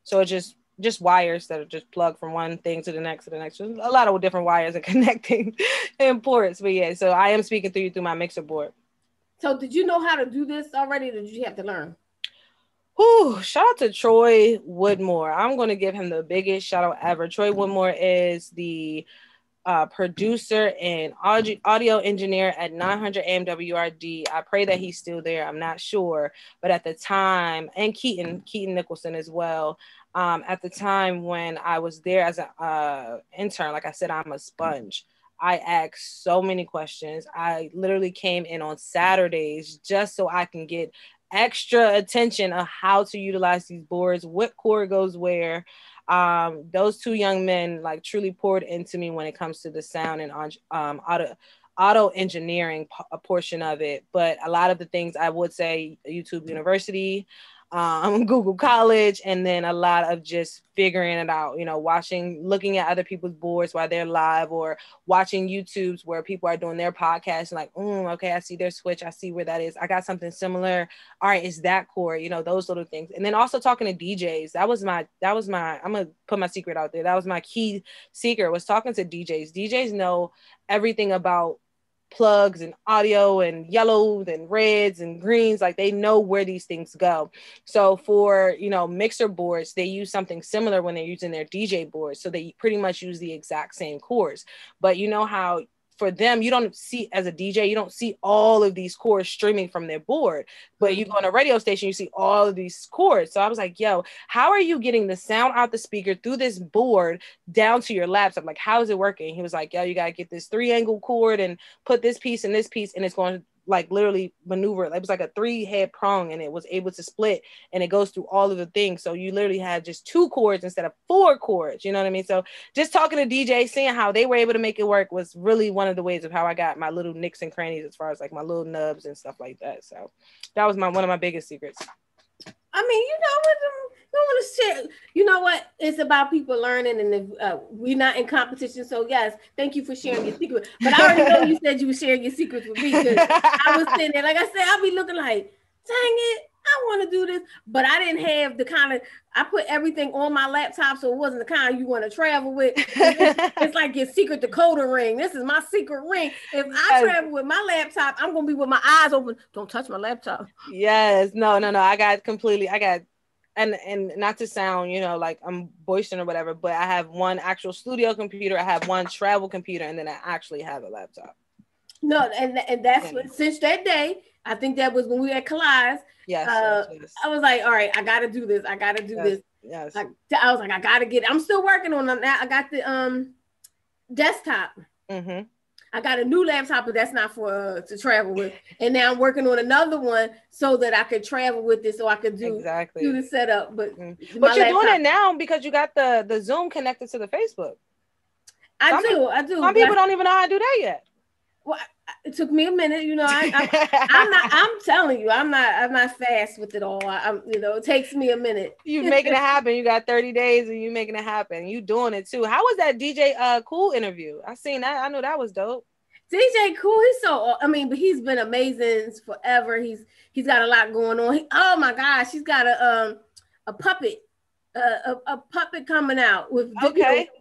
So it's just wires that are just plugged from one thing to the next to the next. There's a lot of different wires and connecting and ports. But yeah, so I am speaking through my mixer board. So did you know how to do this already, or did you have to learn? Whew, shout out to Troy Woodmore. I'm going to give him the biggest shout out ever. Troy Woodmore is the producer and audio engineer at 900 AM WRD. I pray that he's still there. I'm not sure. But at the time, and Keaton Nicholson as well. At the time when I was there as an intern, like I said, I'm a sponge. I asked so many questions. I literally came in on Saturdays just so I can get extra attention of how to utilize these boards, what cord goes where. Those 2 young men like truly poured into me when it comes to the sound and auto engineering a portion of it. But a lot of the things I would say YouTube University, Google College, and then a lot of just figuring it out, looking at other people's boards while they're live, or watching YouTubes where people are doing their podcasts and like, okay, I see their switch. I see where that is. I got something similar. All right, is that core? Those little things. And then also talking to DJs. That was my, I'm going to put my secret out there. That was my key secret, was talking to DJs. DJs know everything about plugs and audio and yellows and reds and greens. Like, they know where these things go. So for mixer boards, they use something similar when they're using their DJ boards, so they pretty much use the exact same chords. But how for them, you don't see, as a DJ, you don't see all of these chords streaming from their board, but you go on a radio station, you see all of these chords. So I was like, yo, how are you getting the sound out the speaker through this board down to your laptop? Like, how is it working? He was like, yo, you got to get this 3-angle cord and put this piece and this piece, and it's going to like literally maneuver. It was like a 3-head prong, and it was able to split, and it goes through all of the things. So you literally had just 2 cords instead of 4 cords. You know what I mean? So just talking to DJ, seeing how they were able to make it work was really one of the ways of how I got my little nicks and crannies as far as like my little nubs and stuff like that. So that was one of my biggest secrets. I mean, you know what? You want to share. You know what? It's about people learning, and we're not in competition. So yes, thank you for sharing your secret. But I already know you said you were sharing your secrets with me, because I was sitting there, like I said, I'll be looking like, dang it, I want to do this, but I didn't have the kind of. I put everything on my laptop, so it wasn't the kind you want to travel with. It's like your secret decoder ring. This is my secret ring. If I travel with my laptop, I'm gonna be with my eyes open. Don't touch my laptop. Yes, no. I got, and not to sound, you know, like I'm boasting or whatever, but I have one actual studio computer, I have one travel computer, and then I actually have a laptop. No, and that's what, since that day, I think that was when we were at Collage. Yes, yes. I was like, all right, I gotta do this. I gotta do this. Yes. I was like, I gotta get it. I'm still working on that. I got the desktop. Mm-hmm. I got a new laptop, but that's not for to travel with. And now I'm working on another one so that I could travel with it, so I could do the setup. But you're doing it now because you got the Zoom connected to the Facebook. I do. Some people don't even know how to do that yet. Well, it took me a minute, you know. I'm not. I'm telling you, I'm not fast with it all. It takes me a minute. You making it happen. You got 30 days, and you making it happen. You doing it too. How was that DJ Cool interview? I seen that. I know that was dope. DJ Cool, but he's been amazing forever. He's got a lot going on. Oh my gosh, he's got a puppet. A puppet coming out with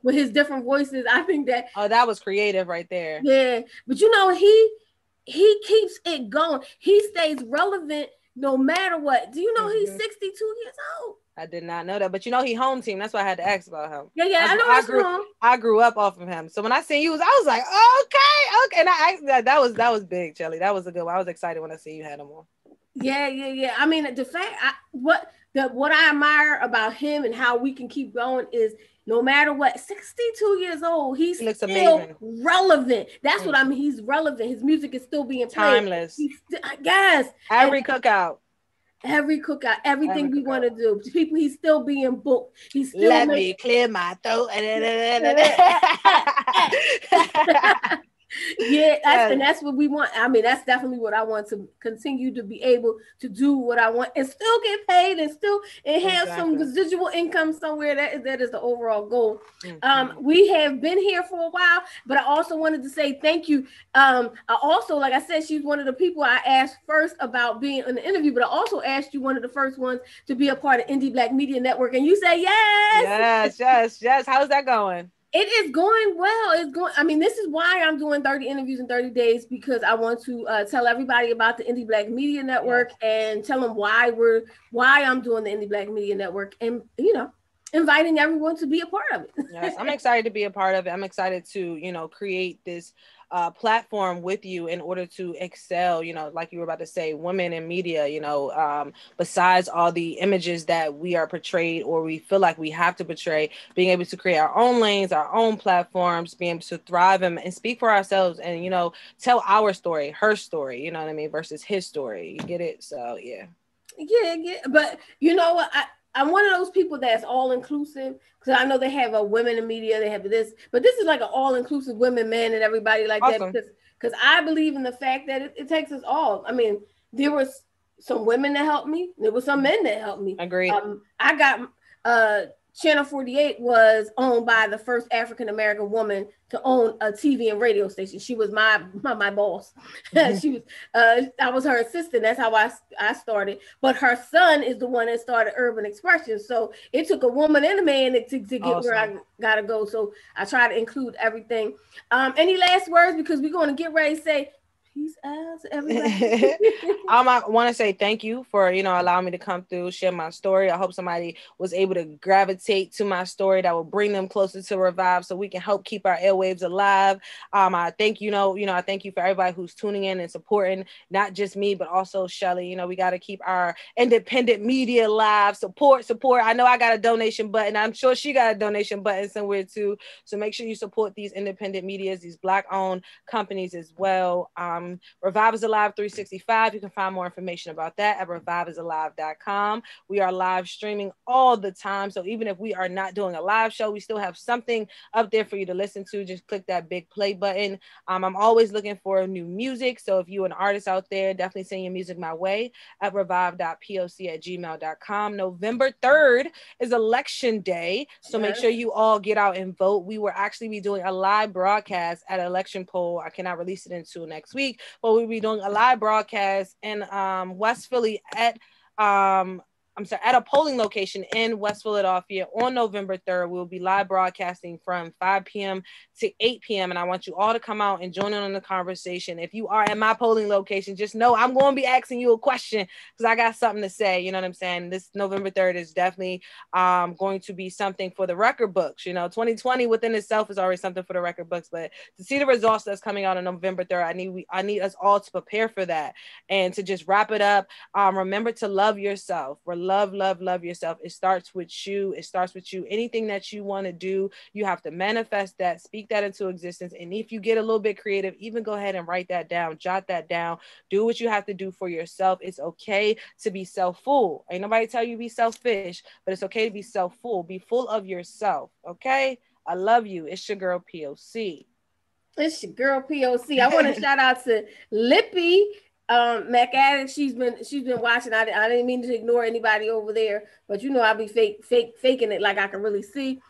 with his different voices. I think that that was creative right there. Yeah, but he keeps it going. He stays relevant no matter what. Do you know he's 62 years old? I did not know that, but he home team. That's why I had to ask about him. Yeah, I know. I grew up off of him, so when I seen you, I was like, okay, and I asked that was big, Shelly. That was a good one. I was excited when I seen you had him on. Yeah. I mean, the fact what I admire about him and how we can keep going is no matter what, 62 years old, he looks still amazing. Relevant. That's what I mean. He's relevant. His music is still being played. Timeless. Yes. Every cookout, everything we want to do. People, he's still being booked. He's still let me clear my throat. Yeah, that's what we want. I mean, that's definitely what I want, to continue to be able to do what I want and still get paid and have some residual income somewhere. That is the overall goal. Mm-hmm. We have been here for a while, but I also wanted to say thank you. I also, like I said, she's one of the people I asked first about being in the interview, but I also asked you, one of the first ones, to be a part of Indie Black Media Network, and you say yes. Yes. How's that going? It is going well. This is why I'm doing 30 interviews in 30 days, because I want to tell everybody about the Indie Black Media Network and tell them why I'm doing the Indie Black Media Network, and inviting everyone to be a part of it. Yes, I'm excited to be a part of it. I'm excited to create this platform with you in order to excel, like you were about to say, women in media, besides all the images that we are portrayed or we feel like we have to portray, being able to create our own lanes, our own platforms, being able to thrive and speak for ourselves and, tell our story, her story, you know what I mean, versus his story. You get it? So, yeah. Yeah. But you know what? I'm one of those people that's all inclusive, because I know they have a women in media, they have this, but this is like an all inclusive women, men, and everybody like that, because I believe in the fact that it takes us all. I mean, there was some women that helped me, there were some men that helped me. Agreed. I got Channel 48 was owned by the first African American woman to own a TV and radio station. She was my boss. She was I was her assistant. That's how I started. But her son is the one that started Urban Expression. So it took a woman and a man to get where I gotta go. So I try to include everything. Any last words, because we're going to get ready to say peace out to everybody. I want to say thank you for, allowing me to come through, share my story. I hope somebody was able to gravitate to my story that will bring them closer to Revive so we can help keep our airwaves alive. I thank I thank you for everybody who's tuning in and supporting, not just me, but also Shelly. We got to keep our independent media live. Support. I know I got a donation button. I'm sure she got a donation button somewhere too. So make sure you support these independent medias, these Black owned companies as well. Revive is Alive 365. You can find more information about that at reviveisalive.com. We are live streaming all the time. So even if we are not doing a live show, we still have something up there for you to listen to. Just click that big play button. I'm always looking for new music. So if you're an artist out there, definitely send your music my way at revive.poc@gmail.com. November 3rd is election day. So make sure you all get out and vote. We will actually be doing a live broadcast at an election poll. I cannot release it until next week, but we'll be doing a live broadcast in West Philly at a polling location in West Philadelphia on November 3rd. We'll be live broadcasting from 5 p.m. to 8 p.m. And I want you all to come out and join in on the conversation. If you are at my polling location, just know I'm going to be asking you a question because I got something to say. You know what I'm saying? This November 3rd is definitely going to be something for the record books. You know, 2020 within itself is already something for the record books, but to see the results that's coming out on November 3rd, I need us all to prepare for that. And to just wrap it up, remember to love yourself. Love yourself. It starts with you. Anything that you want to do, you have to manifest that, speak that into existence. And if you get a little bit creative, even go ahead and write that down, jot that down, do what you have to do for yourself. It's okay to be self-full. Ain't nobody tell you be selfish, but it's okay to be self-full. Be full of yourself. Okay. I love you. It's your girl POC. It's your girl POC. I want to shout out to Lippy. Mac Addict, she's been watching. I didn't mean to ignore anybody over there, but you know I'll be faking it like I can really see.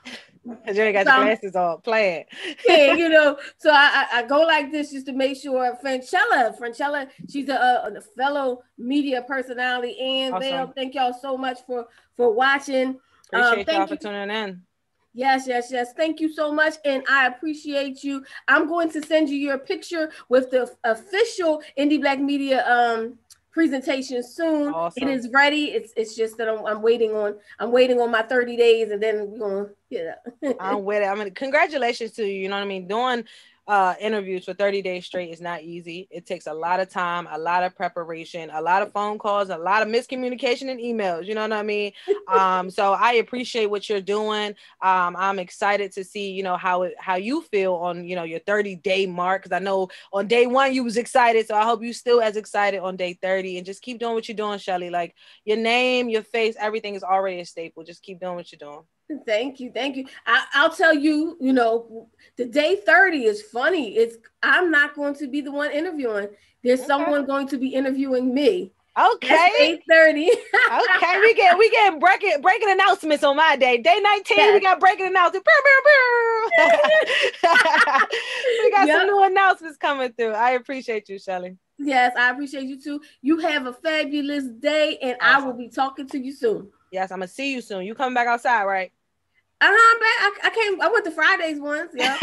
Cause you ain't got your glasses on, playing. Yeah, you know. So I go like this just to make sure. Franchella, she's a fellow media personality, and awesome. Thank y'all so much for watching. Appreciate y'all for tuning in. Yes. Thank you so much. And I appreciate you. I'm going to send you your picture with the official Indie Black Media presentation soon. Awesome. It is ready. It's just that I'm waiting on my 30 days and then we're going to get it. I'm with it. I mean, congratulations to you. You know what I mean? Doing interviews for 30 days straight is not easy. It takes a lot of time, a lot of preparation, a lot of phone calls, a lot of miscommunication and emails. You know what I mean? So I appreciate what you're doing. I'm excited to see, you know, how you feel on, you know, your 30-day mark. Cause I know on day 1 you was excited. So I hope you still as excited on day 30 and just keep doing what you're doing, Shelly. Like your name, your face, everything is already a staple. Just keep doing what you're doing. Thank you. I'll tell you, you know, the day 30 is funny. I'm not going to be the one interviewing. There's someone going to be interviewing me. Okay. 8:30. Okay, we get breaking announcements on my day. Day 19, we got breaking announcements. We got some new announcements coming through. I appreciate you, Shelly. Yes, I appreciate you too. You have a fabulous day, and awesome. I will be talking to you soon. Yes, I'm gonna see you soon. You coming back outside, right? I'm back. I came. I went to Fridays once. Yeah.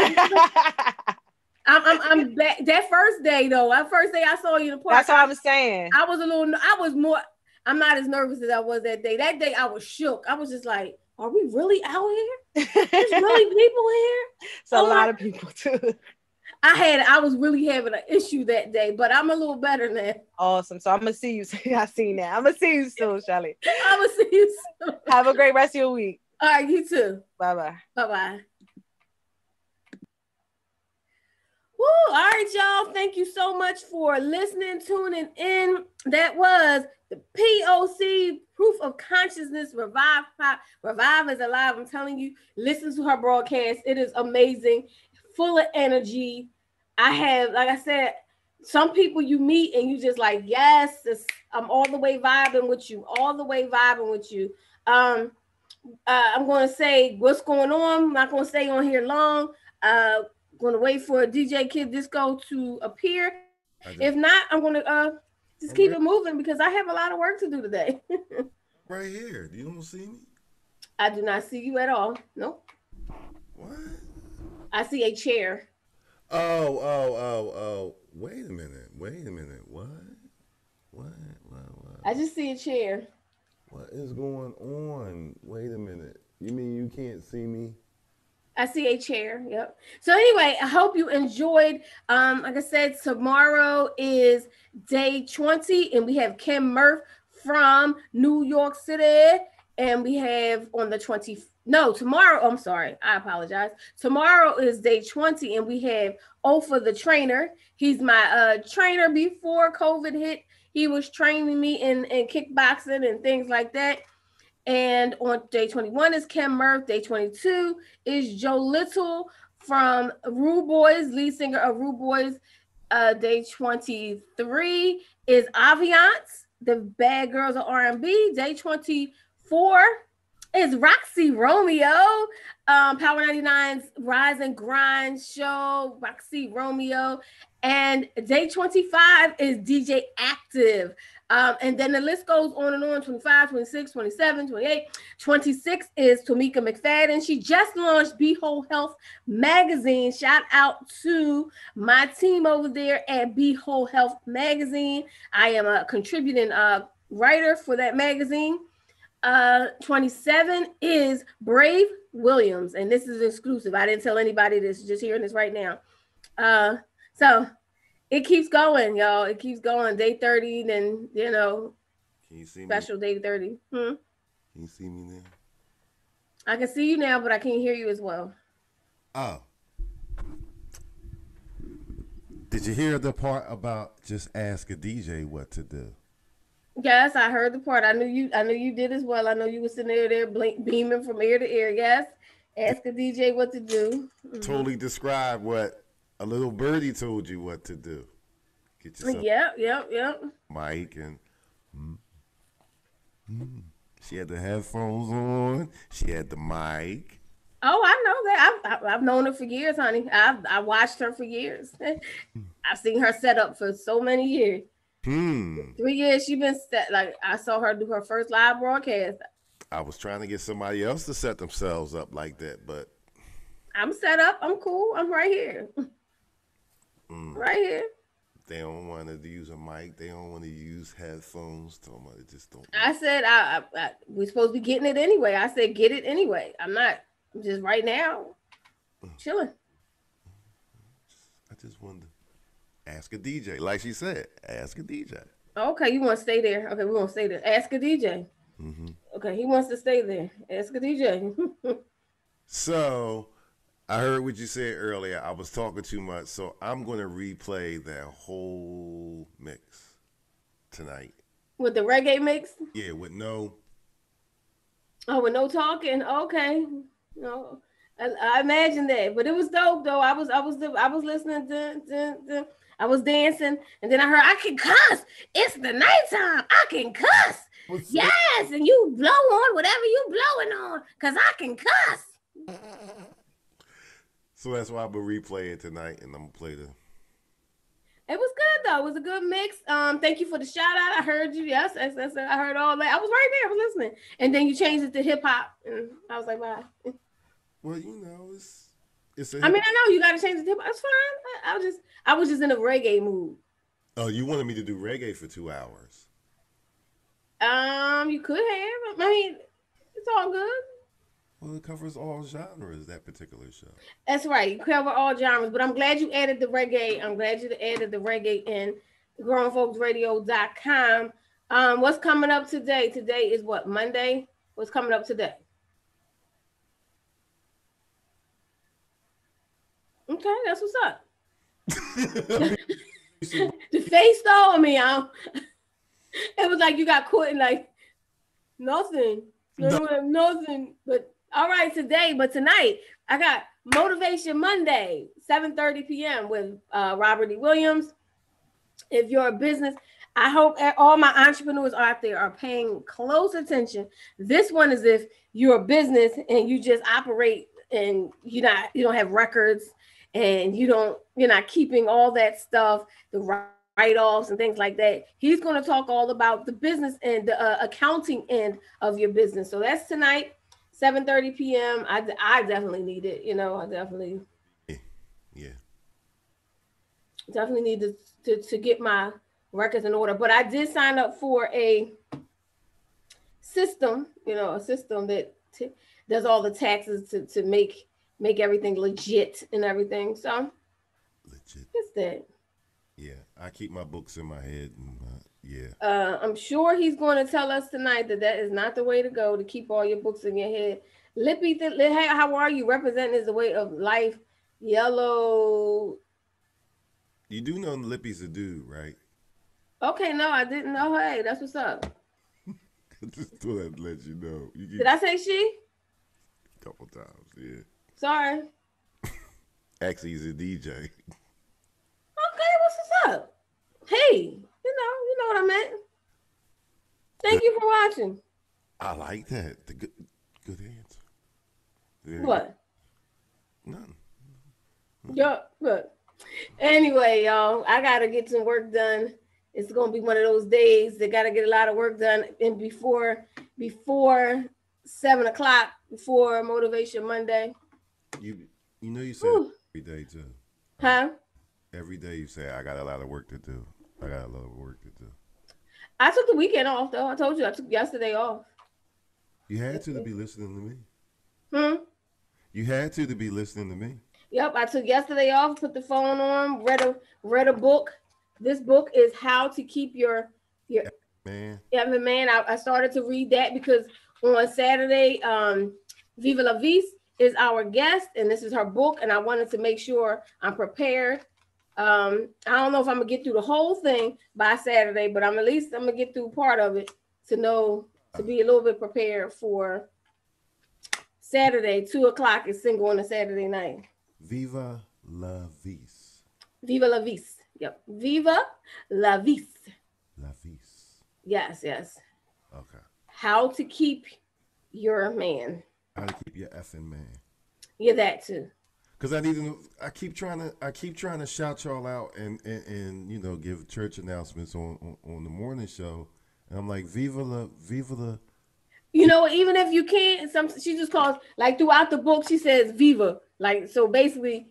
I'm back. That first day though. That first day I saw you in the park. That's what I was saying. I'm not as nervous as I was that day. That day I was shook. I was just like, are we really out here? There's really people here? It's a lot of people too. I was really having an issue that day, but I'm a little better now. Awesome. So I'm gonna see you. I seen that. I'm gonna see you soon, Shelly. I'm gonna see you soon. Have a great rest of your week. All right, you too. Bye-bye. Bye-bye. Woo, all right, y'all. Thank you so much for listening, tuning in. That was the POC Proof of Consciousness Revive is Alive. I'm telling you, listen to her broadcast. It is amazing, full of energy. I have, like I said, some people you meet and you just like, yes, I'm all the way vibing with you, I'm going to say what's going on. I'm not going to stay on here long. Going to wait for DJ Kid Disco to appear. If not, I'm going to just keep it moving because I have a lot of work to do today. Right here. You don't see me? I do not see you at all. Nope. What? I see a chair. Oh. Wait a minute. What? I just see a chair. What is going on? Wait a minute. You mean you can't see me? I see a chair. Yep. So anyway, I hope you enjoyed. Like I said, tomorrow is day 20, and we have Kim Murph from New York City. and we have on the 20th. No, tomorrow. I'm sorry. I apologize. Tomorrow is day 20, and we have Ofa the trainer. He's my trainer before COVID hit. He was training me in kickboxing and things like that. And on day 21 is Kim Murph. Day 22 is Joe Little from Rude Boys, lead singer of Rude Boys. Day 23 is Aviance, the Bad Girls of R&B. Day 24 is Roxy Romeo, Power 99's Rise and Grind show, Roxy Romeo. And day 25 is DJ Active. And then the list goes on and on, 25, 26, 27, 28. 26 is Tamika McFadden. She just launched Be Whole Health magazine. Shout out to my team over there at Be Whole Health magazine. I am a contributing writer for that magazine. 27 is Brave Williams, and this is exclusive. I didn't tell anybody this, just hearing this right now. So it keeps going, y'all. It keeps going. Day 30, then, you know, Can you see special me? day 30. Can you see me now? I can see you now, but I can't hear you as well. Oh. Did you hear the part about just ask a DJ what to do? Yes, I heard the part. I knew you did as well. I know you were sitting there beaming from ear to ear. Yes. Ask a DJ what to do. Totally describe what a little birdie told you what to do. Get yourself Yep. mic and she had the headphones on. She had the mic. Oh, I know that. I've known her for years, honey. I watched her for years. I've seen her set up for so many years. 3 years she been set. Like, I saw her do her first live broadcast. I was trying to get somebody else to set themselves up like that, but I'm set up. I'm cool. I'm right here. Right here. they don't want to use a mic. They don't want to use headphones. They just don't. I said we're supposed to be getting it anyway. I said get it anyway. I'm just right now chilling. I just wanted to ask a DJ. Like she said, ask a DJ. Okay, you want to stay there? Okay, we want to stay there. Ask a DJ. Okay, he wants to stay there. Ask a DJ. So, I heard what you said earlier. I was talking too much, so I'm going to replay that whole mix tonight. With the reggae mix? Yeah, with no. Oh, with no talking. Okay. No, I imagine that, but it was dope though. I was listening to. I was dancing, and then I heard I can cuss. It's the nighttime. I can cuss. Yes, and you blow on whatever you blowing on, cause I can cuss. So that's why I'm gonna replay it tonight, and I'm gonna play the. It was good though. It was a good mix. Thank you for the shout out. I heard you. Yes, I heard all that. I was right there. I was listening, and then you changed it to hip hop, and I was like, bye. Well, you know, it's. I mean, I know you got to change the hip hop. That's fine. I was just in a reggae mood. Oh, you wanted me to do reggae for 2 hours? You could have. I mean, it's all good. Well, it covers all genres, that particular show. That's right. You cover all genres, but I'm glad you added the reggae. I'm glad you added the reggae in grownfolksradio.com. What's coming up today? Today is what? Monday? What's coming up today? Okay, that's what's up. The face stole me, y'all. It was like you got caught in like nothing. Nothing. But all right, tonight I got Motivation Monday, 7:30 p.m. with Robert E. Williams. If you're a business, I hope all my entrepreneurs out there are paying close attention. This one is if you're a business and you just operate and you don't have records and you're not keeping all that stuff, the write-offs and things like that. He's going to talk all about the business and the accounting end of your business. So that's tonight, 7:30 p.m. I definitely need it. I definitely need to get my records in order. But I did sign up for a system, a system that does all the taxes to make everything legit and everything. So legit. it's that. Yeah, I keep my books in my head, and yeah. I'm sure he's going to tell us tonight that that is not the way to go, to keep all your books in your head. Lippy, hey, how are you? Representing is the way of life. Yellow. You do know Lippy's a dude, right? Okay, no, I didn't know. Hey, that's what's up. Just thought I'd let you know. Did I say she? A couple times, yeah. Sorry. Actually, he's a DJ. Okay, what's up? Hey, you know what I meant. Thank you for watching. I like that. The good answer. Very What? good. Nothing. Yeah, good. Anyway, y'all, I gotta get some work done. It's gonna be one of those days that gotta get a lot of work done and before 7 o'clock, before Motivation Monday. You know you say every day too. Huh? Every day you say I got a lot of work to do. I got a lot of work to do. I took the weekend off though. I told you I took yesterday off. You had to be listening to me. You had to be listening to me. Yep, I took yesterday off, put the phone on, read a book. This book is How to Keep Your Man. Man. I started to read that because on Saturday, Viva La Vis is our guest, and this is her book, and I wanted to make sure I'm prepared. I don't know if I'm gonna get through the whole thing by Saturday, but I'm gonna get through part of it to be a little bit prepared for Saturday. 2:00 is single on a Saturday night. Viva La Vis. Viva La Vis. Yep. Viva La Vis. La Vis. Yes. Okay. How to keep your man. How to keep your effing man. Yeah, that too. Because I keep trying to shout y'all out and give church announcements on the morning show. And I'm like, Viva la. Even if you can't, she just calls, like throughout the book, she says Viva. Like, so basically,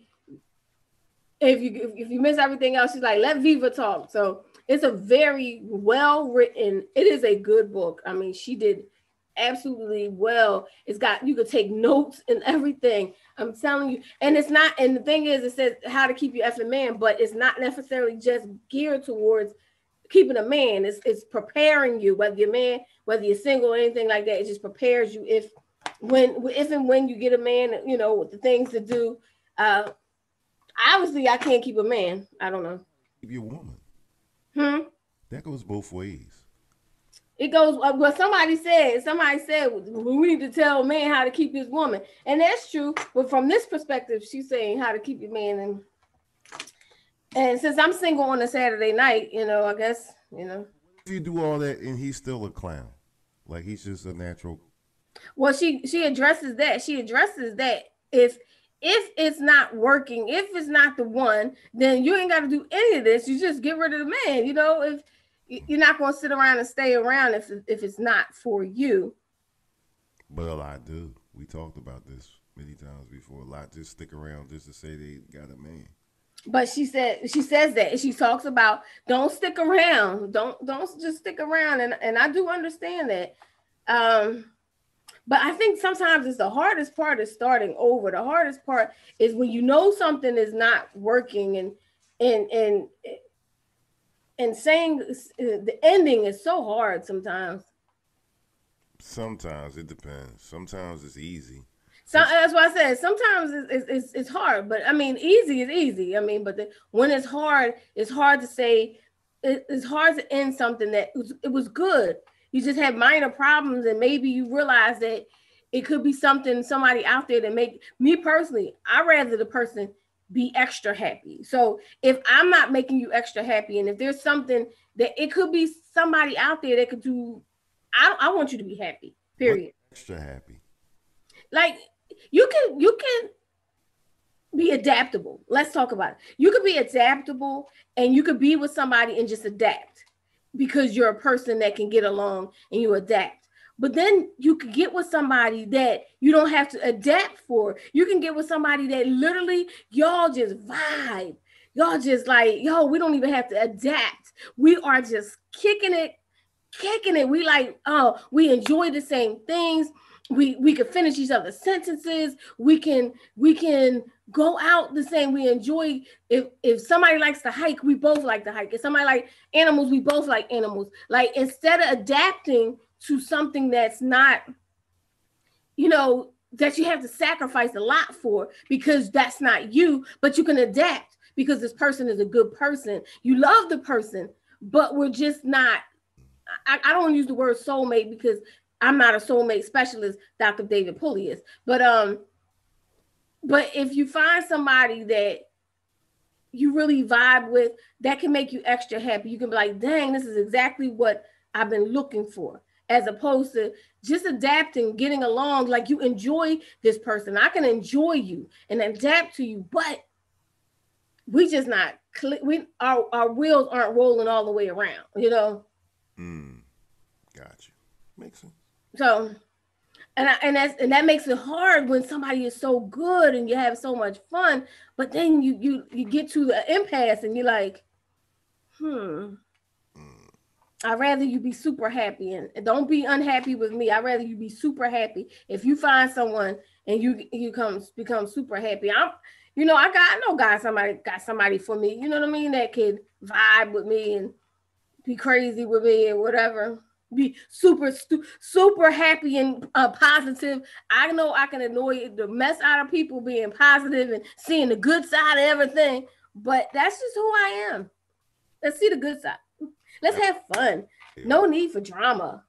if you miss everything else, she's like, let Viva talk. So it's a very well written, it is a good book. I mean, she did absolutely well. You could take notes and everything. I'm telling you. And the thing is, it says how to keep your effing man, but it's not necessarily just geared towards keeping a man. It's preparing you, whether you're single or anything like that. It just prepares you if and when you get a man, with the things to do. Obviously I can't keep a man. I don't know. Keep your woman. That goes both ways. It goes, well, somebody said we need to tell a man how to keep his woman. And that's true. But from this perspective, she's saying how to keep your man. And since I'm single on a Saturday night, I guess, If you do all that and he's still a clown, like he's just a natural. Well, she addresses that. She addresses that if it's not working, if it's not the one, then you ain't got to do any of this. You just get rid of the man. If you're not going to sit around and stay around if it's not for you. Well, I do. We talked about this many times before. A lot just stick around just to say they got a man. But she says that she talks about don't stick around. Don't just stick around. And I do understand that. But I think sometimes it's the hardest part is starting over. The hardest part is when something is not working and saying the ending is so hard sometimes. Sometimes it depends. Sometimes it's easy. So that's why I said sometimes it's hard, but I mean, easy is easy. I mean, but when it's hard to say. It's hard to end something that it was good. You just had minor problems, and maybe you realize that it could be somebody out there that make me personally. I'd rather the person be extra happy. So if I'm not making you extra happy, and if there's something that it could be somebody out there that could do, I want you to be happy. Period. Extra happy. Like you can be adaptable. Let's talk about it. You could be adaptable, and you could be with somebody and just adapt because you're a person that can get along and you adapt. But then you could get with somebody that you don't have to adapt for. You can get with somebody that literally y'all just vibe. Y'all just like, we don't even have to adapt. We are just kicking it. We like, we enjoy the same things. We can finish each other's sentences. We can go out the same. We enjoy, if somebody likes to hike, we both like to hike. If somebody like animals, we both like animals. Like, instead of adapting to something that's not, that you have to sacrifice a lot for because that's not you, but you can adapt because this person is a good person. You love the person, but we're just not, I don't use the word soulmate because I'm not a soulmate specialist, Dr. David Pulley is. But if you find somebody that you really vibe with, that can make you extra happy. You can be like, dang, this is exactly what I've been looking for, as opposed to just adapting, getting along. Like, you enjoy this person. I can enjoy you and adapt to you, but we just not, our wheels aren't rolling all the way around, Got you. Makes sense. So, and that makes it hard when somebody is so good and you have so much fun, but then you get to the impasse and you're like, I'd rather you be super happy, and don't be unhappy with me. I'd rather you be super happy. If you find someone and you become super happy, I know somebody got somebody for me, you know what I mean, that could vibe with me and be crazy with me and whatever. Be super happy and positive. I know I can annoy the mess out of people being positive and seeing the good side of everything, but that's just who I am. Let's see the good side. Let's have fun. Yeah. No need for drama.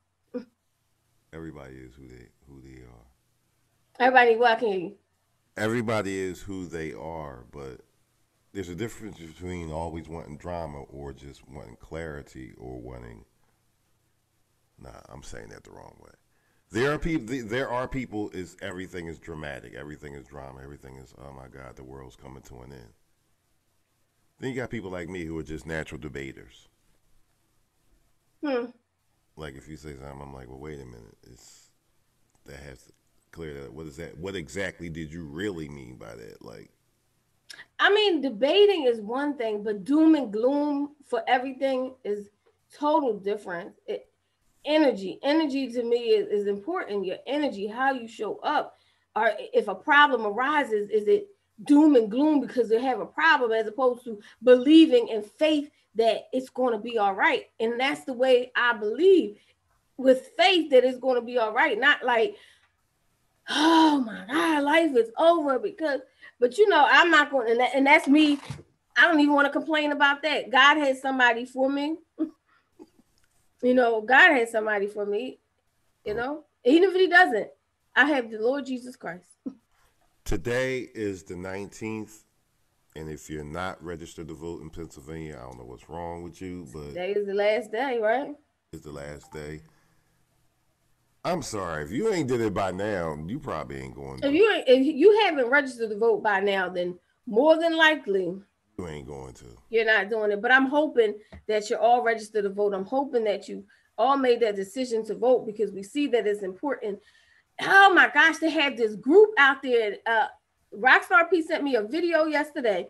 Everybody is who they are. Everybody, well, I can hear you. Everybody is who they are, but there's a difference between always wanting drama or just wanting clarity or wanting. Nah, I'm saying that the wrong way. There are people. Is everything is dramatic, everything is drama, everything is, oh my God, the world's coming to an end. Then you got people like me who are just natural debaters. Like, if you say something, I'm like, well, wait a minute, that has to clear that. What is that? What exactly did you really mean by that? Like, I mean, debating is one thing, but doom and gloom for everything is total difference. Energy to me is important. Your energy, how you show up, or if a problem arises, is it doom and gloom because they have a problem, as opposed to believing in faith that it's going to be all right. And that's the way I believe, with faith, that it's going to be all right. Not like, oh my God, life is over but I'm not going to, and that's me. I don't even want to complain about that. God has somebody for me. God has somebody for me, even if he doesn't, I have the Lord Jesus Christ. Today is the 19th, and if you're not registered to vote in Pennsylvania, I don't know what's wrong with you, but today is the last day, right? It's the last day. I'm sorry, if you ain't did it by now, you probably ain't going to. If you haven't registered to vote by now, then more than likely you ain't going to. You're not doing it. But I'm hoping that you're all registered to vote. I'm hoping that you all made that decision to vote, because we see that it's important. Oh my gosh, they have this group out there. Rockstar P sent me a video yesterday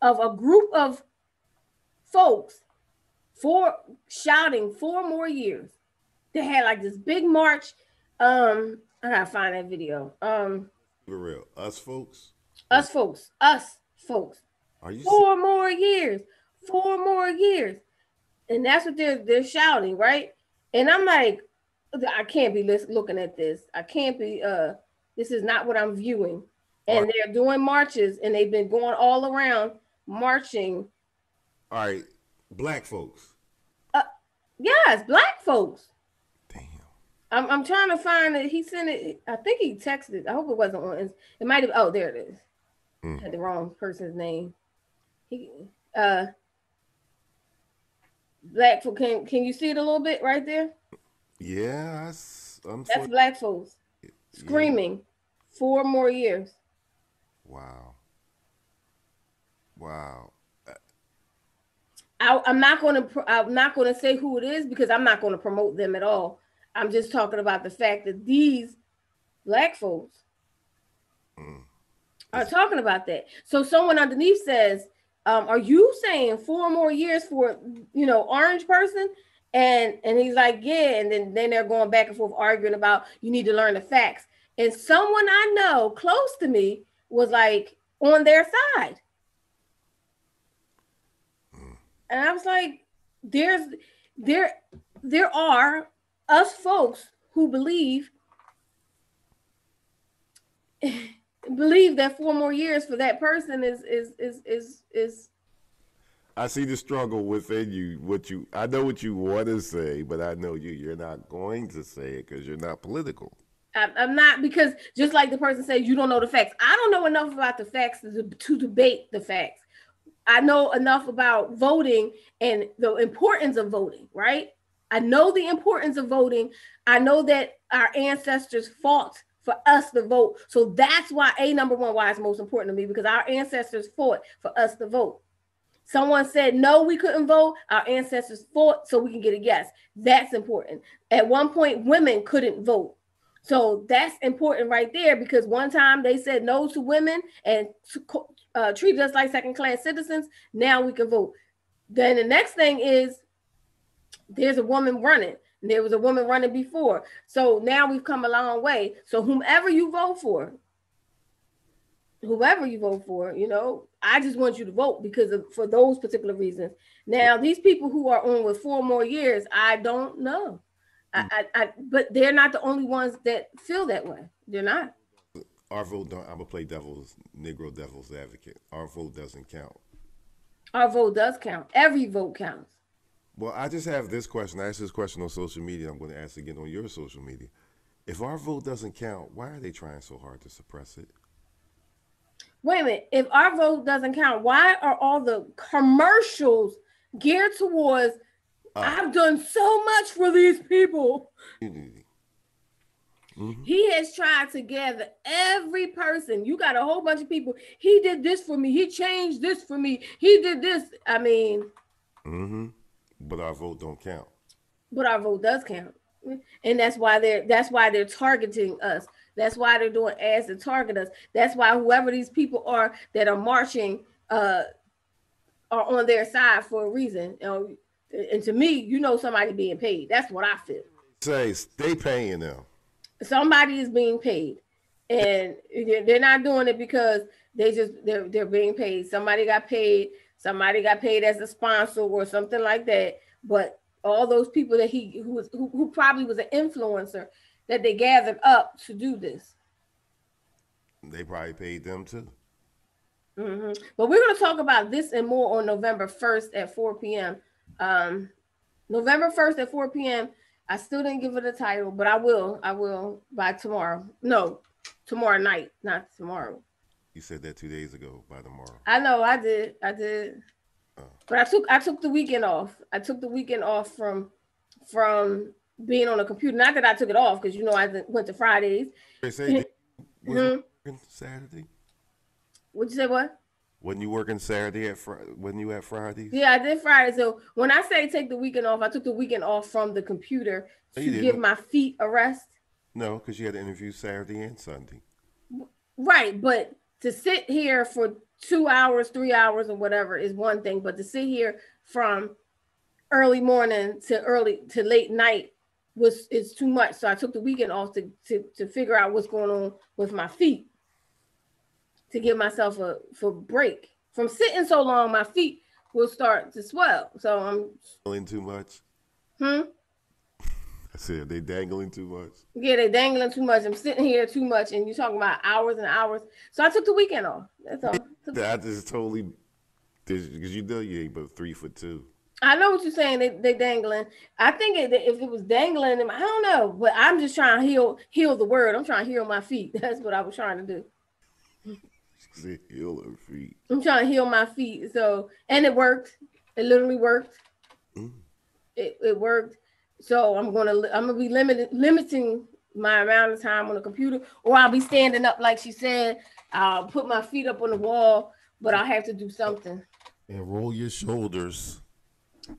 of a group of folks shouting 4 more years. They had like this big march. I gotta find that video. For real, us folks. Are you 4 more years, 4 more years, and that's what they're shouting, right? And I'm like, I can't be looking at this. I can't be. This is not what I'm viewing. And they're doing marches, and they've been going all around marching. All right, black folks. Yes, black folks. Damn. I'm trying to find it. He sent it. I think he texted. I hope it wasn't on. It might have. Oh, there it is. Had the wrong person's name. Black folk. Can you see it a little bit right there? Yeah, that's black folks screaming 4 more years. Wow. I'm not going to say who it is, because I'm not going to promote them at all. I'm just talking about the fact that these black folks are talking about that. So someone underneath says, are you saying 4 more years for, orange person? And he's like, yeah. And then they're going back and forth arguing about, you need to learn the facts. And someone I know close to me was like, on their side. And I was like, there are us folks who believe that 4 more years for that person is. I see the struggle within you. I know what you want to say, but I know you're not going to say it because you're not political. I'm not, because just like the person said, you don't know the facts. I don't know enough about the facts to debate the facts. I know enough about voting and the importance of voting, right? I know the importance of voting. I know that our ancestors fought for us to vote. So that's why number one, why it's most important to me, because our ancestors fought for us to vote. Someone said, no, we couldn't vote. Our ancestors fought so we can get a yes. That's important. At one point, women couldn't vote. So that's important right there, because one time they said no to women and treated us like second-class citizens. Now we can vote. Then the next thing is there's a woman running. There was a woman running before. So now we've come a long way. So whomever you vote for, you know, I just want you to vote for those particular reasons. Now, these people who are on with 4 more years, I don't know. But they're not the only ones that feel that way. They're not. Our vote I'm gonna play Negro devil's advocate. Our vote doesn't count. Our vote does count. Every vote counts. Well, I just have this question. I asked this question on social media. I'm going to ask again on your social media. If our vote doesn't count, why are they trying so hard to suppress it? Wait a minute. If our vote doesn't count, why are all the commercials geared towards, I've done so much for these people? Mm-hmm. He has tried to gather every person. You got a whole bunch of people. He did this for me. He changed this for me. He did this. I mean. Mm-hmm. But our vote don't count. But our vote does count. And that's why they're targeting us. That's why they're doing ads to target us. That's why whoever these people are that are marching are on their side for a reason. And to me, you know, somebody being paid. That's what I feel. Say they paying them. Somebody is being paid, and they're not doing it because they're being paid. Somebody got paid. Somebody got paid as a sponsor or something like that. But all those people that who probably was an influencer that they gathered up to do this, they probably paid them too. Mm-hmm. But we're going to talk about this and more on November 1st at 4 p.m. November 1st at 4 p.m. I still didn't give it a title, but I will by tomorrow. No, tomorrow night, not tomorrow. You said that 2 days ago, by tomorrow. I know, I did. But I took the weekend off. I took the weekend off from being on a computer. Not that I took it off, because you know I went to Fridays. They say working Saturday. What'd you say? What? When you working Saturday when you at Fridays? Yeah, I did Friday. So when I say take the weekend off, I took the weekend off from the computer to give my feet a rest. No, because you had to interview Saturday and Sunday. Right, but to sit here for 2 hours, 3 hours, or whatever is one thing. But to sit here from early morning to late night is too much. So I took the weekend off to figure out what's going on with my feet, to give myself a break. From sitting so long, my feet will start to swell. So I'm dangling too much. I said they dangling too much. Yeah, they dangling too much. I'm sitting here too much, and you're talking about hours and hours. So I took the weekend off. That's all. I just totally, because you know you ain't but 3'2". I know what you're saying. They dangling. I think if it was dangling, I don't know. But I'm just trying to heal the word. I'm trying to heal my feet. That's what I was trying to do. Heal her feet. I'm trying to heal my feet. So, and it worked. It literally worked. It worked. So I'm gonna be limiting my amount of time on the computer, or I'll be standing up like she said. I'll put my feet up on the wall, but I'll have to do something. And roll your shoulders.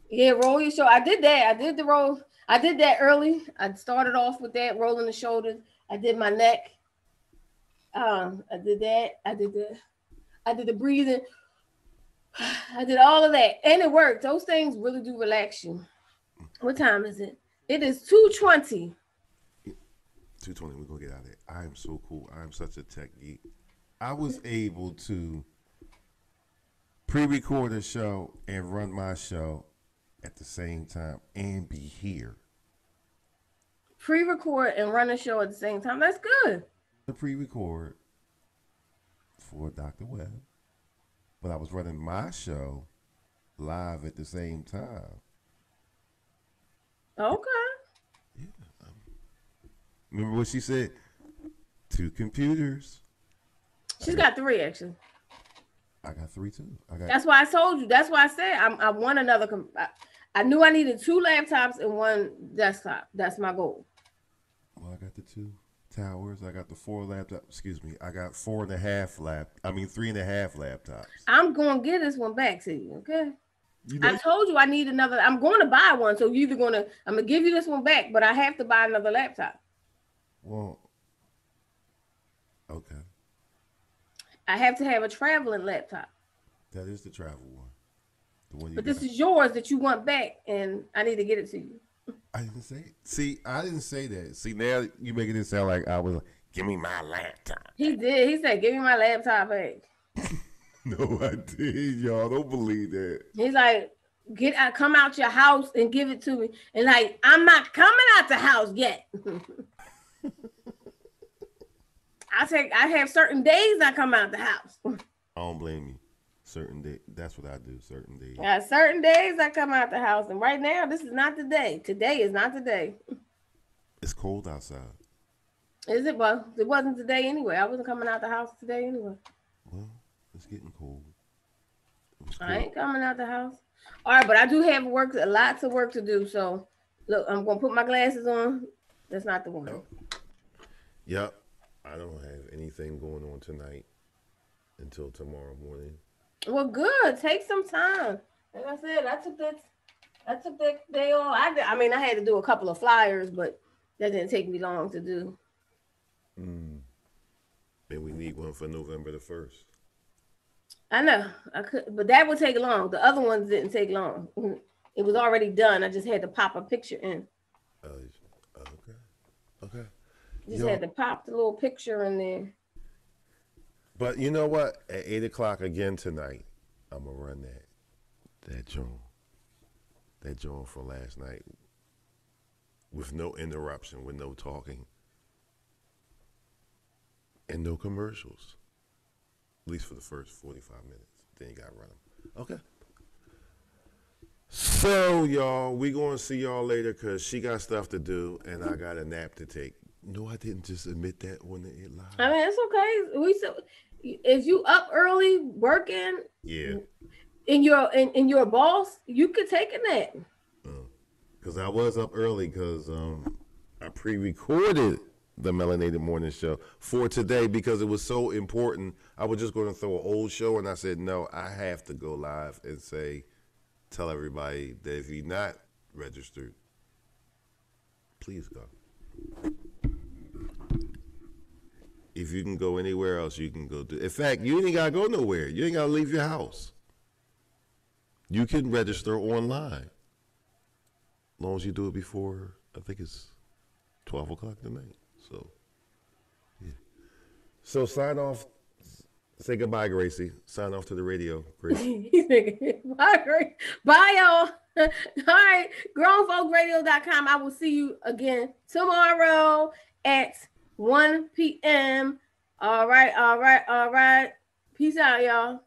Yeah, roll your shoulder. I did that. I did the roll. I did that early. I started off with that, rolling the shoulders. I did my neck. I did that. I did the breathing. I did all of that, and it worked. Those things really do relax you. What time is it? It is 2:20. 2:20. We're gonna get out of here. I am so cool. I am such a tech geek. I was able to pre-record a show and run my show at the same time and be here. Pre-record and run a show at the same time. That's good. The pre-record for Dr. Webb, but I was running my show live at the same time. Okay. Yeah. Remember what she said? 2 computers. She's got 3 actually. I got 3 too. That's why I told you. That's why I said I want another. I knew I needed 2 laptops and 1 desktop. That's my goal. Well, I got the 2 towers. I got the 4 laptops. Excuse me. I got 3.5 laptops. I'm going to give this one back to you, okay? I told you I need another. I'm going to buy one. So I'm going to give you this one back, but I have to buy another laptop. Well, okay. I have to have a traveling laptop. That is the travel one. The one you but this is yours that you want back, and I need to get it to you. I didn't say it. See, I didn't say that. See, now you making it sound like I was like, give me my laptop. He did. He said, give me my laptop back. No, I did. Y'all don't believe that. He's like, come out your house and give it to me. And like, I'm not coming out the house yet. I have certain days I come out the house. I don't blame you. Certain day, that's what I do. Certain days. Yeah, certain days I come out the house, and right now this is not the day. Today is not the day. It's cold outside. Is it? Well, it wasn't today anyway. I wasn't coming out the house today anyway. Well, it's getting cold. I ain't coming out the house. All right, but I do have lots of work to do. So, look, I'm gonna put my glasses on. That's not the one. Yep. I don't have anything going on tonight until tomorrow morning. Well, good. Take some time. Like I said, I took that day off. I mean, I had to do a couple of flyers, but that didn't take me long to do. And we need one for November the 1st. I know. I could, but that would take long. The other ones didn't take long. It was already done. I just had to pop a picture in. Okay. Just had to pop the little picture in there. But you know what? At 8:00 again tonight, I'm gonna run that joint from last night with no interruption, with no talking, and no commercials. At least for the first 45 minutes. Then you gotta run them. Okay. So y'all, we gonna see y'all later because she got stuff to do and I got a nap to take. No, I didn't just admit that on it live. I mean, it's okay. If you up early working, yeah, in your boss, you could take a nap. Because I was up early because I pre-recorded the Melanated Morning Show for today because it was so important. I was just going to throw an old show, and I said no, I have to go live and tell everybody that if you're not registered, please go. If you can go anywhere else, you can go do. In fact, you ain't gotta go nowhere. You ain't gotta leave your house. You can register online, as long as you do it before. I think it's 12:00 tonight. So, yeah. So sign off. Say goodbye, Gracie. Sign off to the radio, Gracie. Bye, Gracie. Bye, y'all. All right, grownfolkradio.com. I will see you again tomorrow at 1 p.m. All right. Peace out, y'all.